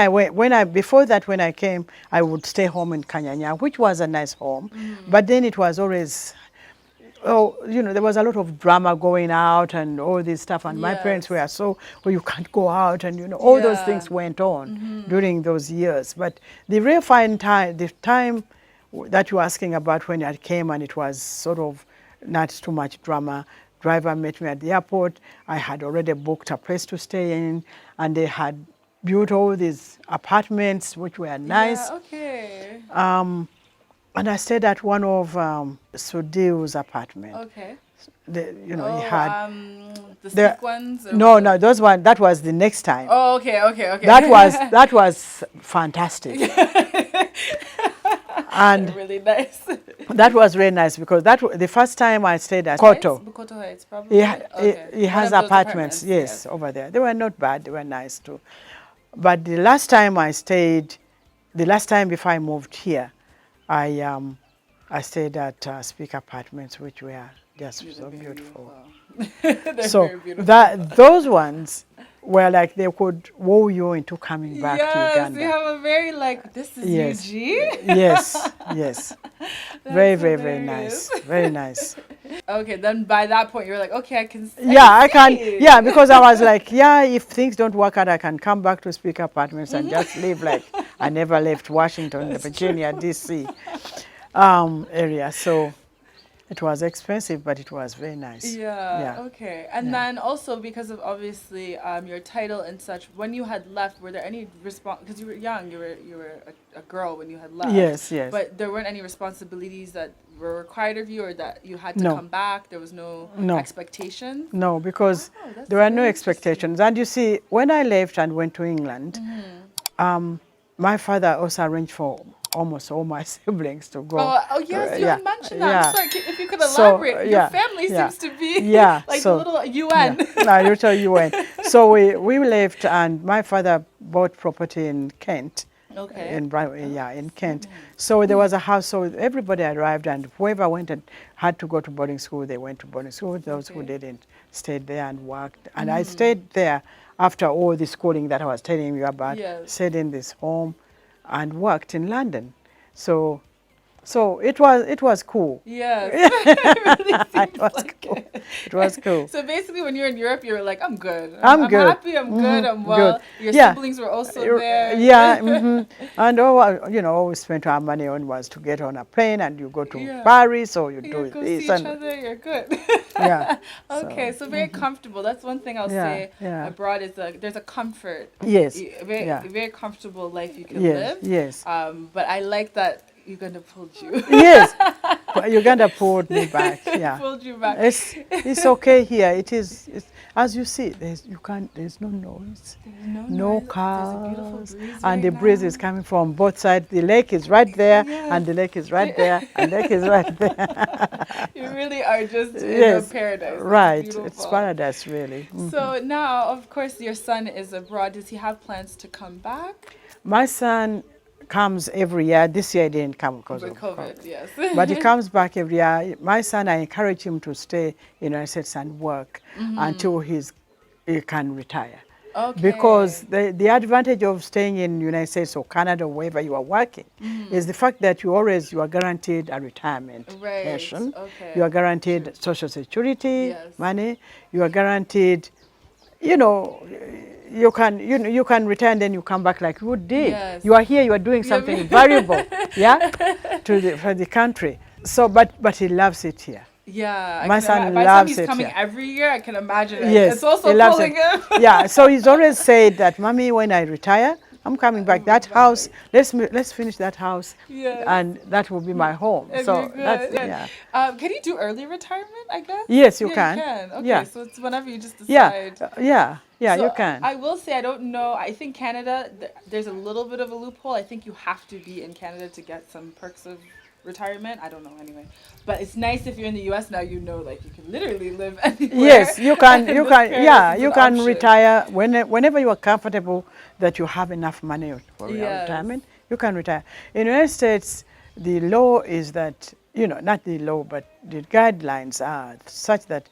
before that when I came, I would stay home in Kanyanya, which was a nice home, but then it was always, there was a lot of drama going out and all this stuff, and my parents were you can't go out, and all those things went on during those years. But the real fine time, the time that you're asking about, when I came and it was sort of not too much drama, driver met me at the airport. I had already booked a place to stay in, and they had built all these apartments which were nice. Yeah, okay. And I stayed at one of Sudiu's apartments. Okay. He had the thick ones. No, that was the next time. Oh, okay. That was fantastic. And really nice. That was really nice, because the first time I stayed at Koto. Koto Heights, probably. He has apartments, yes, over there. They were not bad. They were nice too. But the last time before I moved here, I stayed at Speak Apartments, which were just so beautiful. So very beautiful. Those ones were like they could woo you into coming back to Uganda. Yes, you have a very this is UG? Yes. Very, very, very nice. Very nice. Okay, then by that point you're like, okay, I can Yeah, because I was like, if things don't work out, I can come back to Speak Apartments and just live like I never left Washington, the Virginia, DC area. So it was expensive, but it was very nice. Yeah. Okay. And then also because of obviously your title and such, when you had left, were there any because you were young, you were a girl when you had left. Yes. But there weren't any responsibilities that were required of you, or that you had to come back? There was no expectation? No, because there were no expectations. And you see, when I left and went to England, my father also arranged for almost all my siblings to go. Oh yes, you had mentioned that. I'm sorry, if you could elaborate. Your family seems to be like a little UN. Little UN. So we left, and my father bought property in Kent. Okay. In Kent. So there was a house, so everybody arrived, and whoever went and had to go to boarding school, they went to boarding school. Those who didn't stayed there and worked. And I stayed there after all the schooling that I was telling you about. Stayed in this home and worked in London. So it was cool. Yes. It was cool. So basically when you're in Europe, you were like, I'm good. I'm good. Happy, I'm good, I'm well. Good. Your siblings were also there. Yeah. And all we spent our money on was to get on a plane, and you go to Paris, or you do go this. See each other, you're good. Okay, so very comfortable. That's one thing I'll say abroad is there's a comfort. Yes. Very comfortable life you can live. Yes. But I like that Uganda pulled you. Yes. Uganda pulled me back. Yeah. Pulled you back. It's okay here. It's as you see, there's no noise. No cars. And the breeze is coming from both sides. The lake is right there, and the lake is right there, and the lake is right there. You really are just in a paradise. Right. It's paradise, really. So now, of course, your son is abroad. Does he have plans to come back? My son comes every year. This year he didn't come because of COVID. Yes. But he comes back every year. My son, I encourage him to stay in the United States and work until he can retire. Okay. Because the advantage of staying in the United States or Canada or wherever you are working is the fact that you are guaranteed a retirement pension. Okay. You are guaranteed Social Security money. You are guaranteed, you can retire and then you come back like you did. Yes. You are here, you are doing something valuable, for the country. So, but he loves it here. Yeah, my son by loves he's it coming here. every year, I can imagine. Yes, it's also he loves pulling it. him. Yeah, so he's always said that, Mommy, when I retire, I'm coming back. That house, let's finish that house, Yes. and that will be my home. And So you're good. that's And, yeah. can you do early retirement, I guess? Yes, you Yeah, can. you can. Okay, Yeah, so it's whenever you just yeah, decide. yeah. So You can. I will say I don't know. I think Canada there's a little bit of a loophole. I think you have to be in Canada to get some perks of retirement. I don't know anyway. But it's nice if you're in the US now you know like you can literally live anywhere. Yes, you can. and You this can. fairness Yeah, is you an can option. retire whenever you are comfortable that you have enough money for your Yes. retirement. You can retire. In the United States, the law is that not the law, but the guidelines are such that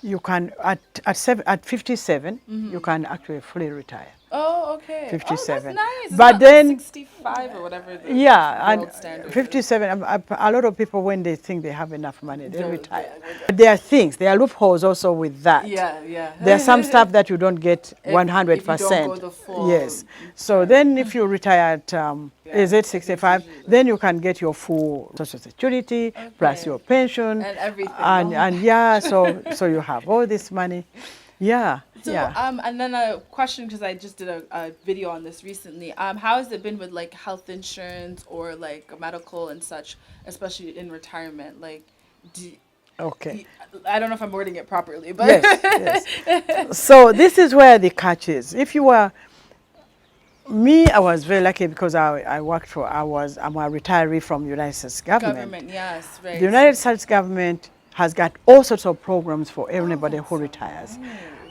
you can at 57 you can actually fully retire. Oh, okay. 57. Oh, that's nice. It's But not then, like 65 or whatever the yeah, world and standard is. 57, a lot of people, when they think they have enough money, they They're- retire. yeah, But there are things, there are loopholes also with that. Yeah. There are some stuff that you don't get If 100%. you don't go the full Yes. So then if you retire at, is it 65, then you can get your full Social Security, plus Okay. your pension. And everything. And yeah, so you have all this money. Yeah, So, yeah. and then a question, because I just did a video on this recently. How has it been with like health insurance or like medical and such, especially in retirement? Like, Okay. I don't know if I'm wording it properly, but Yes. So this is where the catch is. If you were me, I was very lucky because I'm a retiree from the United States government. government, yes, right. The United States government has got all sorts of programs for everybody who retires.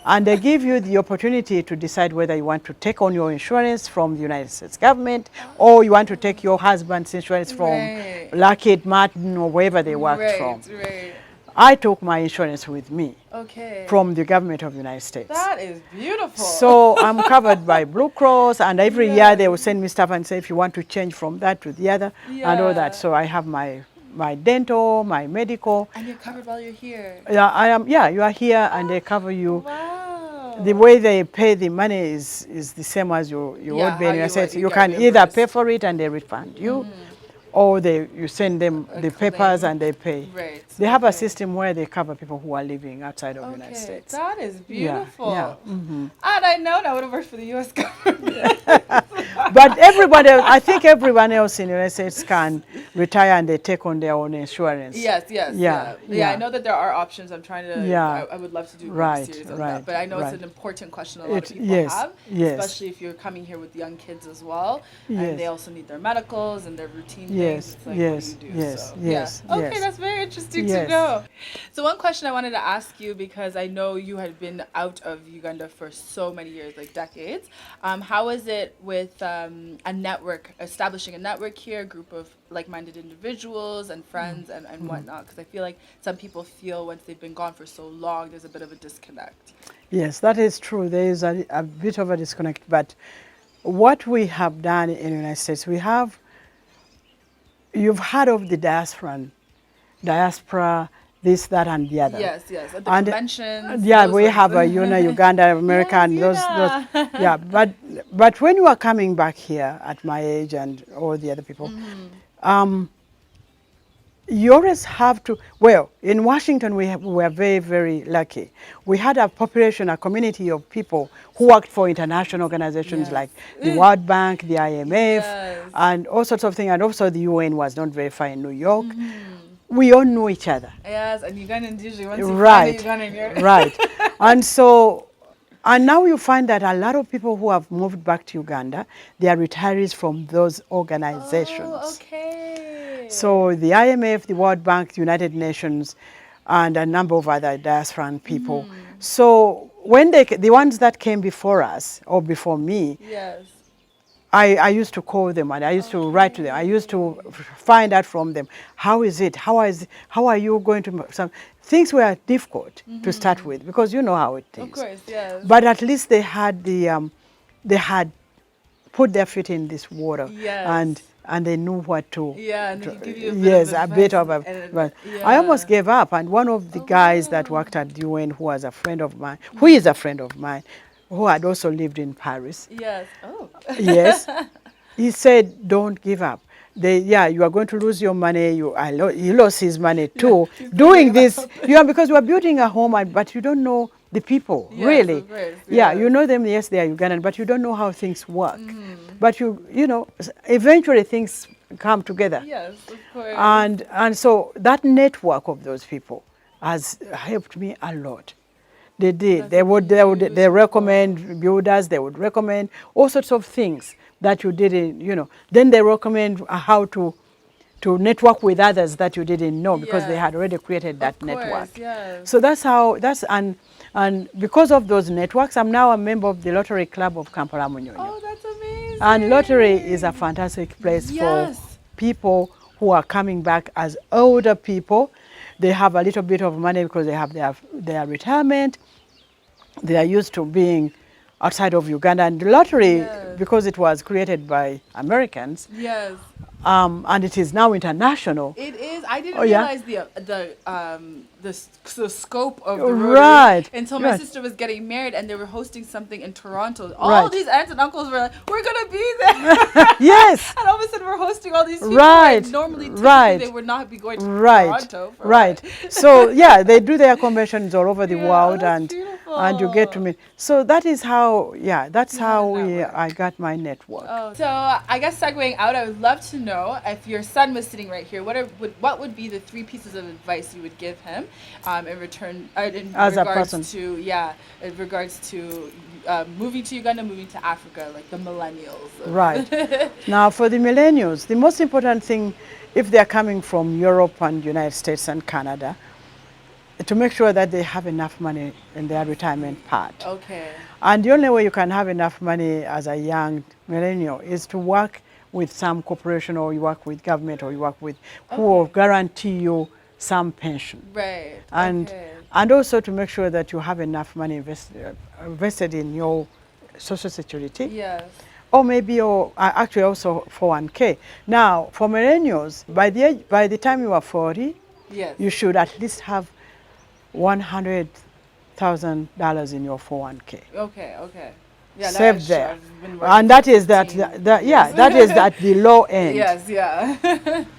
And they give you the opportunity to decide whether you want to take on your insurance from the United States government or you want to take your husband's insurance from Right. Lockheed Martin or wherever they worked from. Right. I took my insurance with me Okay. from the government of the United States. That is beautiful. So I'm covered by Blue Cross, and every year they will send me stuff and say if you want to change from that to the other and all that. Yeah. So I have my dental, my medical. And you're covered while you're here. Yeah, I am. Yeah, you are here, and they cover you. Wow. The way they pay the money is the same as you would be in how the United States. you You get can either reimbursed. pay for it and they refund you, or you send them the papers claim. and they pay. Right. They have a Okay. system where they cover people who are living outside of the United Okay, States. that is beautiful. Yeah. And I know I would have worked for the U.S. government. But everybody else, I think everyone else in the United States can retire and they take on their own insurance. Yes. Yeah, I yeah. know that there are options. I'm trying to. Yeah. I would love to do a Right, series on right, that, but I know right. it's an important question a lot of people Yes, have, yes. especially if you're coming here with young kids as well, Yes. and they also need their medicals and their routine Yes, things. It's like, yes, what do you do? yes, So, yes, yeah. Okay, yes. that's very interesting to Yes. know. So one question I wanted to ask you, because I know you had been out of Uganda for so many years, like decades. How is it with a network, establishing a network here, a group of like-minded individuals and friends and whatnot? Because I feel like some people feel once they've been gone for so long, there's a bit of a disconnect. Yes, that is true. There is a bit of a disconnect. But what we have done in the United States, you've heard of the diaspora, this, that, and the other. Yes. At the And, conventions. yeah, those we ones. have a Uganda, America, and those. Yeah, but when you are coming back here at my age and all the other people, you always have to. Well, in Washington, we were very, very lucky. We had a population, a community of people who worked for international organizations like the World Bank, the IMF, and all sorts of things. And also the UN was not very far in New York. We all know each other. Yes, and Ugandans usually once you Right, find a Ugandan, you're right. And now you find that a lot of people who have moved back to Uganda, they are retirees from those organizations. Oh, okay. So the IMF, the World Bank, the United Nations, and a number of other diasporan people. So when the ones that came before us or before me, Yes. I used to call them and I used to write to them. I used to find out from them, how is it? How are you going to? Some things were difficult to start with because you know how it is. Of course, yes. But at least they had they had put their feet in this water Yes. and they knew what to. Yeah, and they give you a bit yes, of a bit of advice a. and- But yeah. I almost gave up, and one of the guys that worked at the UN, who was a friend of mine, who is a friend of mine, who had also lived in Paris. Yes. Oh. Yes, he said, "Don't give up. You are going to lose your money. He lost his money too. Doing this, because you are building a home, but you don't know the people Yes, really. of course, Yeah, yes. you know them. Yes, they are Ugandan, but you don't know how things work. but eventually things come together. Yes, of course. And so that network of those people has helped me a lot. They did. They recommend builders. They would recommend all sorts of things that you didn't. Then they recommend how to network with others that you didn't know because they had already created that network. Yes. So and because of those networks, I'm now a member of the Lottery Club of Kampala Munyonyo. Oh, that's amazing. And Lottery is a fantastic place for people who are coming back as older people. They have a little bit of money because they have their retirement. They are used to being outside of Uganda. And the Lottery, because it was created by Americans, and it is now international. It is. I didn't realize the scope of the Rotary until my sister was getting married and they were hosting something in Toronto. All these aunts and uncles were like, "We're gonna be there." Yes. And all of a sudden we're hosting all these people. And normally, typically, they would not be going to Toronto. So they do their conventions all over the world, and you get to meet. So that is how. That's how I got my network. Oh, so I guess segueing out, I would love to know if your son was sitting right here, what would be the 3 pieces of advice you would give him in regards to moving to Uganda, moving to Africa, like the millennials. Right. Now, for the millennials, the most important thing, if they're coming from Europe and United States and Canada, to make sure that they have enough money in their retirement part. Okay. And the only way you can have enough money as a young millennial is to work with some corporation, or you work with government, or you work with who will guarantee you some pension. Right. And also to make sure that you have enough money invested in your social security. Yes. Or maybe actually also 401k. Now, for millennials, by the time you are 40, you should at least have $100,000 in your 401k. Okay. Saved there, and that is that is at the low end. Yes.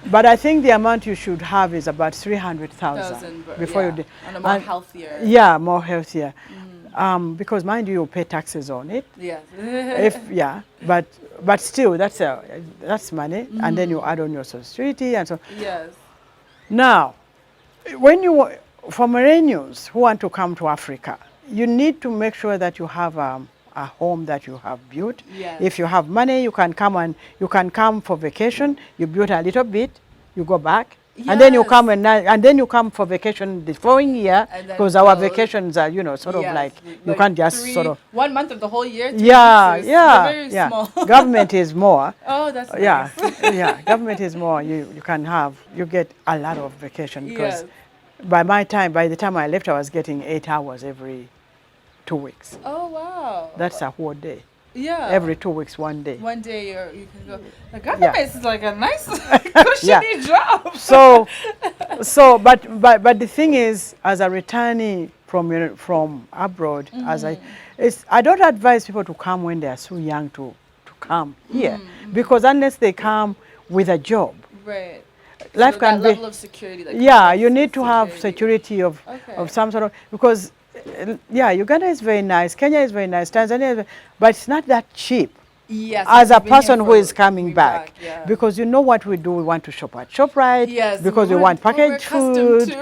But I think the amount you should have is about 300,000 before you do. And more healthier. Yeah, more healthier. Because mind you pay taxes on it. Yes. But still that's money, and then you add on your social security and so. Yes. Now, for millennials who want to come to Africa, you need to make sure that you have a home that you have built. Yes. If you have money, you can come for vacation. You build a little bit, you go back, and then you come and then you come for vacation the following year, because our vacations are sort of like you can't just sort of 1 month of the whole year. Very small. Government is more. Oh, that's nice. Government is more. You get a lot of vacation because by the time I left, I was getting 8 hours every 2 weeks. Oh, wow. That's a whole day. Yeah. Every 2 weeks, 1 day. 1 day you can go. The government is like a nice cushiony job. But the thing is, as a returnee from abroad, I don't advise people to come when they are so young to come here, because unless they come with a job. Right. Life can be level of security. You need to have security of some sort of, because Uganda is very nice, Kenya is very nice, Tanzania, but it's not that cheap. Yes, as a person who is coming back, because you know what we do, we want to shop at ShopRite, because we want packaged food,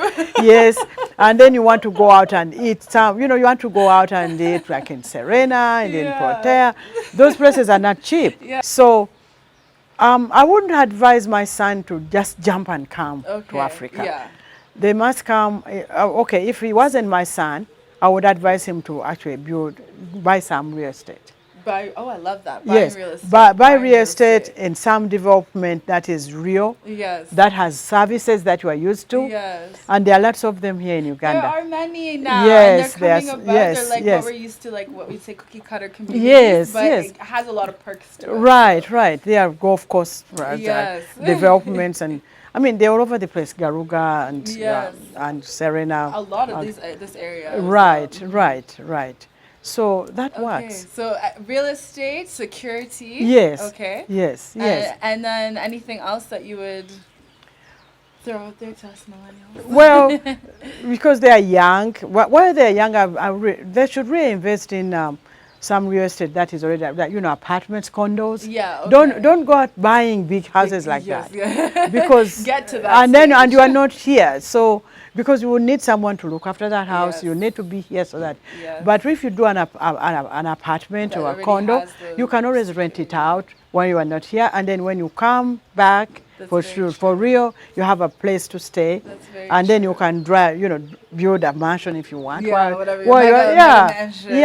and then you want to go out and eat you want to go out and eat like in Serena and in Protea. Those places are not cheap. So I wouldn't advise my son to just jump and come to Africa. They must come. If he wasn't my son, I would advise him to actually buy some real estate. I love that. Buying real estate. Buy real estate in some development that is real. Yes. That has services that you are used to. Yes. And there are lots of them here in Uganda. There are many now. Yes, and they're coming about. They're like what we're used to, like what we say cookie cutter communities. Yes, but it has a lot of perks to it. Right. There are golf course developments, and I mean they're all over the place. Garuga and Serena. A lot of this area. Right. So that works. So real estate, security. Yes. Okay. Yes. And then anything else that you would throw out there to us millennials? Well, because they are young. While they are young, they should really invest in some real estate that is already, that, apartments, condos. Yeah, okay. Don't go out buying big houses like Yes, that. yeah. Because Get to that and you are stage. not here. So because you will need someone to look after that house, Yes. you need to be here so that. Yes. But if you do an apartment That or a already condo, has the you can always rent it security. out when you are not here, and then when you come back That's for very sure, for real, you have a place to stay, That's very and then you true. can drive, build a mansion if you want. Yeah, whatever. Well, Mega yeah, mansion.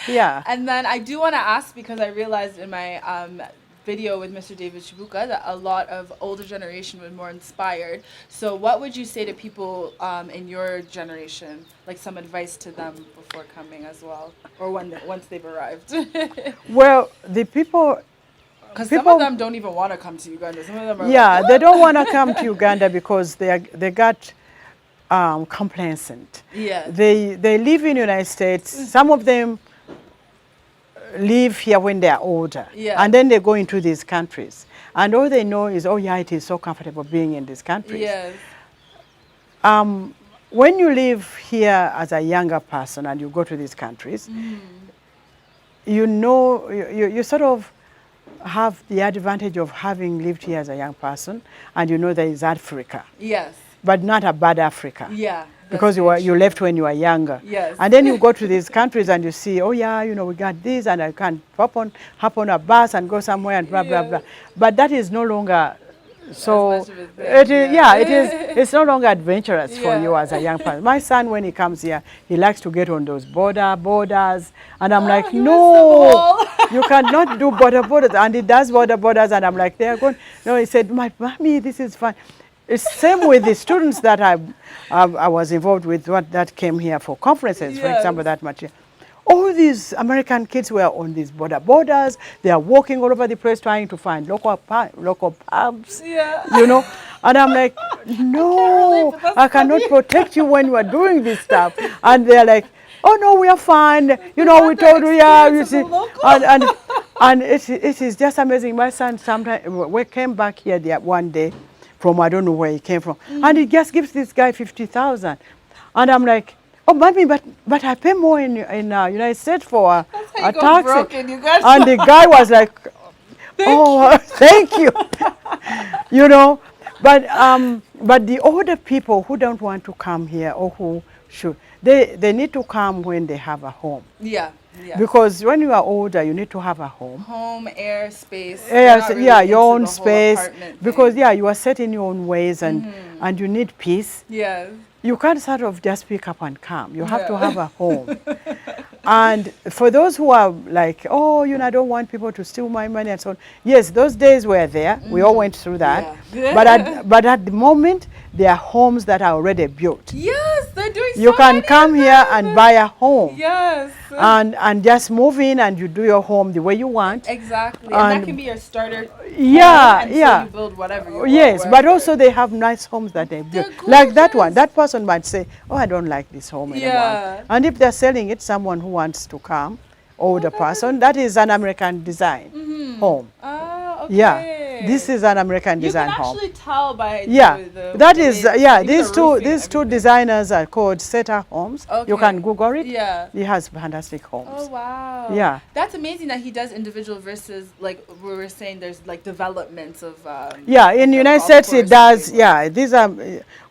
yeah. And then I do want to ask, because I realized in my video with Mr. David Chibuka that a lot of older generation were more inspired. So what would you say to people in your generation, like some advice to them before coming as well, or once they've arrived? Well, the people. Because some of them don't even want to come to Uganda. Some of them are like, They don't want to come to Uganda because they got complacent. yeah. They live in the United States. Some of them live here when they are older, Yeah. and then they go into these countries, and all they know is, oh yeah, it is so comfortable being in these countries. Yes. When you live here as a younger person and you go to these countries, you sort of have the advantage of having lived here as a young person, and there is Africa, Yes. but not a bad Africa. Yeah. Because you left when you were younger. Yes. And then you go to these countries and you see, oh yeah, we got this, and I can hop on a bus and go somewhere and blah blah blah. But that is no longer so. As much of a thing, It is, yeah. it is. It's no longer adventurous for Yeah. you as a young person. My son, when he comes here, he likes to get on those borders, and I'm like, he no, wants the you cannot do borders, and he does borders, and I'm like, they're going. No, he said, my mommy, this is fun. It's same with the students that I was involved with, that came here for conferences, for Yes. example, that much. All these American kids were on these borders. They are walking all over the place trying to find local pubs, Yeah. And I'm like, no, relate, but I that's cannot funny. protect you when you are doing this stuff. And they're like, oh no, we are fine. We want the told you, yeah, you experience see. of the local. And it is just amazing. My son sometimes, we came back here one day from, I don't know where he came from, and he just gives this guy 50,000, and I'm like, oh, mommy, but I pay more in United States for a How you go taxi. broke in Uganda. And the guy was like, oh, thank you, But the older people who don't want to come here, or who should, they need to come when they have a home. Yeah. Yeah. Because when you are older, you need to have a home. Home, air, space. They're not really Your into own the whole space. apartment Because thing. you are set in your own ways, and you need peace. Yes. You can't sort of just pick up and come. You have to Yeah. have a home. And for those who are like, oh, I don't want people to steal my money and so on. Yes, those days were there. We all went through that. Yeah. But at the moment, there are homes that are already built. Yes, they're doing so You can many come of here them. and buy a home. Yes. And just move in, and you do your home the way you want. Exactly. And that And- can be your starter. Yeah, home, and yeah. So you build whatever you want. Yes, but wherever. also they have nice homes that they build. They're Like that one. gorgeous. That person might say, oh, I don't like this home anymore. Yeah. And if they're selling it, someone who wants to come, older person, that is an American design home. Ah, okay. Yeah, this is an American You design can home. actually tell by Yeah, the way- even these the two roofing, these two everything. designers are called Seta Homes. You Okay. can Google it. Yeah. He has fantastic homes. Oh wow. Yeah. That's amazing that he does individual versus, like we were saying, there's like developments of Yeah, in the United golf States course it does. and Yeah, these are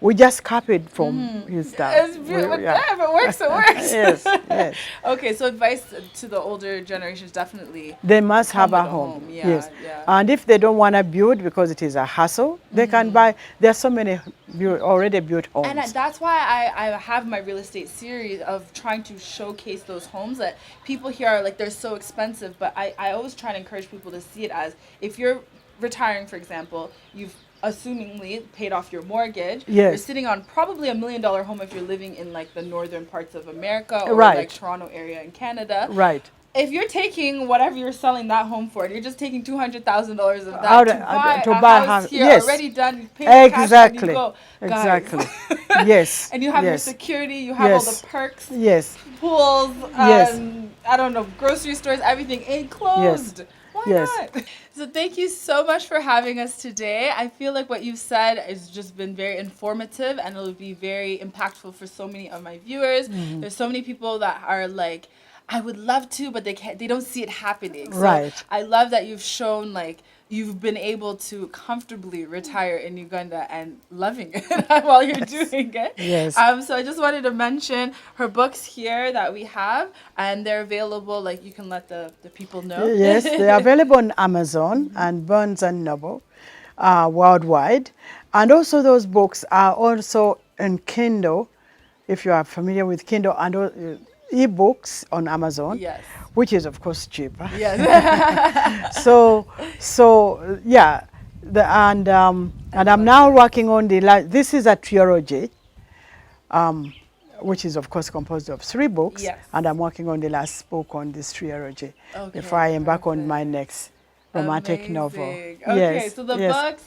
we just copied from his stuff. It's beautiful. Yeah. Yeah, if it works, it works. Yes, yes. Okay, so advice to the older generations, definitely. They must Come have a with a home. home, yeah, Yes. yeah. And if they don't want to build because it is a hassle, they can buy. There are so many already built homes. And that's why I have my real estate series of trying to showcase those homes that people here are like, they're so expensive, but I always try to encourage people to see it as, if you're retiring, for example, you've assumingly paid off your mortgage. Yes. You're sitting on probably $1 million home if you're living in like the northern parts of America or Right. like Toronto area in Canada. Right. If you're taking whatever you're selling that home for, and you're just taking $200,000 of that Out- to buy a house here, yes. already done, you pay the cash and you Exactly. go. Guys. Exactly. Yes. And you have your yes. security, you have all Yes. the perks, Yes. pools, Yes. I don't know, grocery stores, everything enclosed. Why Yes. not? So thank you so much for having us today. I feel like what you've said has just been very informative, and it'll be very impactful for so many of my viewers. There's so many people that are like, I would love to, but they don't see it happening. So Right. I love that you've shown like you've been able to comfortably retire in Uganda and loving it while you're doing it. Yes. So I just wanted to mention her books here that we have, and they're available. Like you can let the people know. Yes, they are available on Amazon and Barnes and Noble worldwide. And also those books are also in Kindle, if you are familiar with Kindle, and eBooks on Amazon, Yes. which is of course cheaper. Yes. So yeah, and I'm now working on this is a trilogy, which is of course composed of 3 books, Yes. and I'm working on the last book on this trilogy Okay, before I embark on perfect. my next romantic novel. Amazing. Okay, Yes, so the yes. books,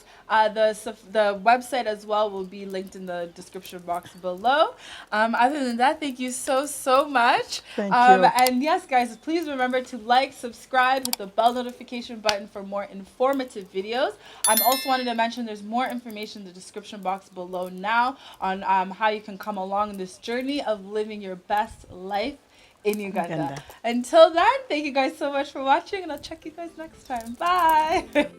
the website as well will be linked in the description box below. Other than that, thank you so much. Thank you. And yes, guys, please remember to like, subscribe, hit the bell notification button for more informative videos. Also wanted to mention there's more information in the description box below now on how you can come along in this journey of living your best life in Uganda. Until then, thank you guys so much for watching, and I'll check you guys next time. Bye.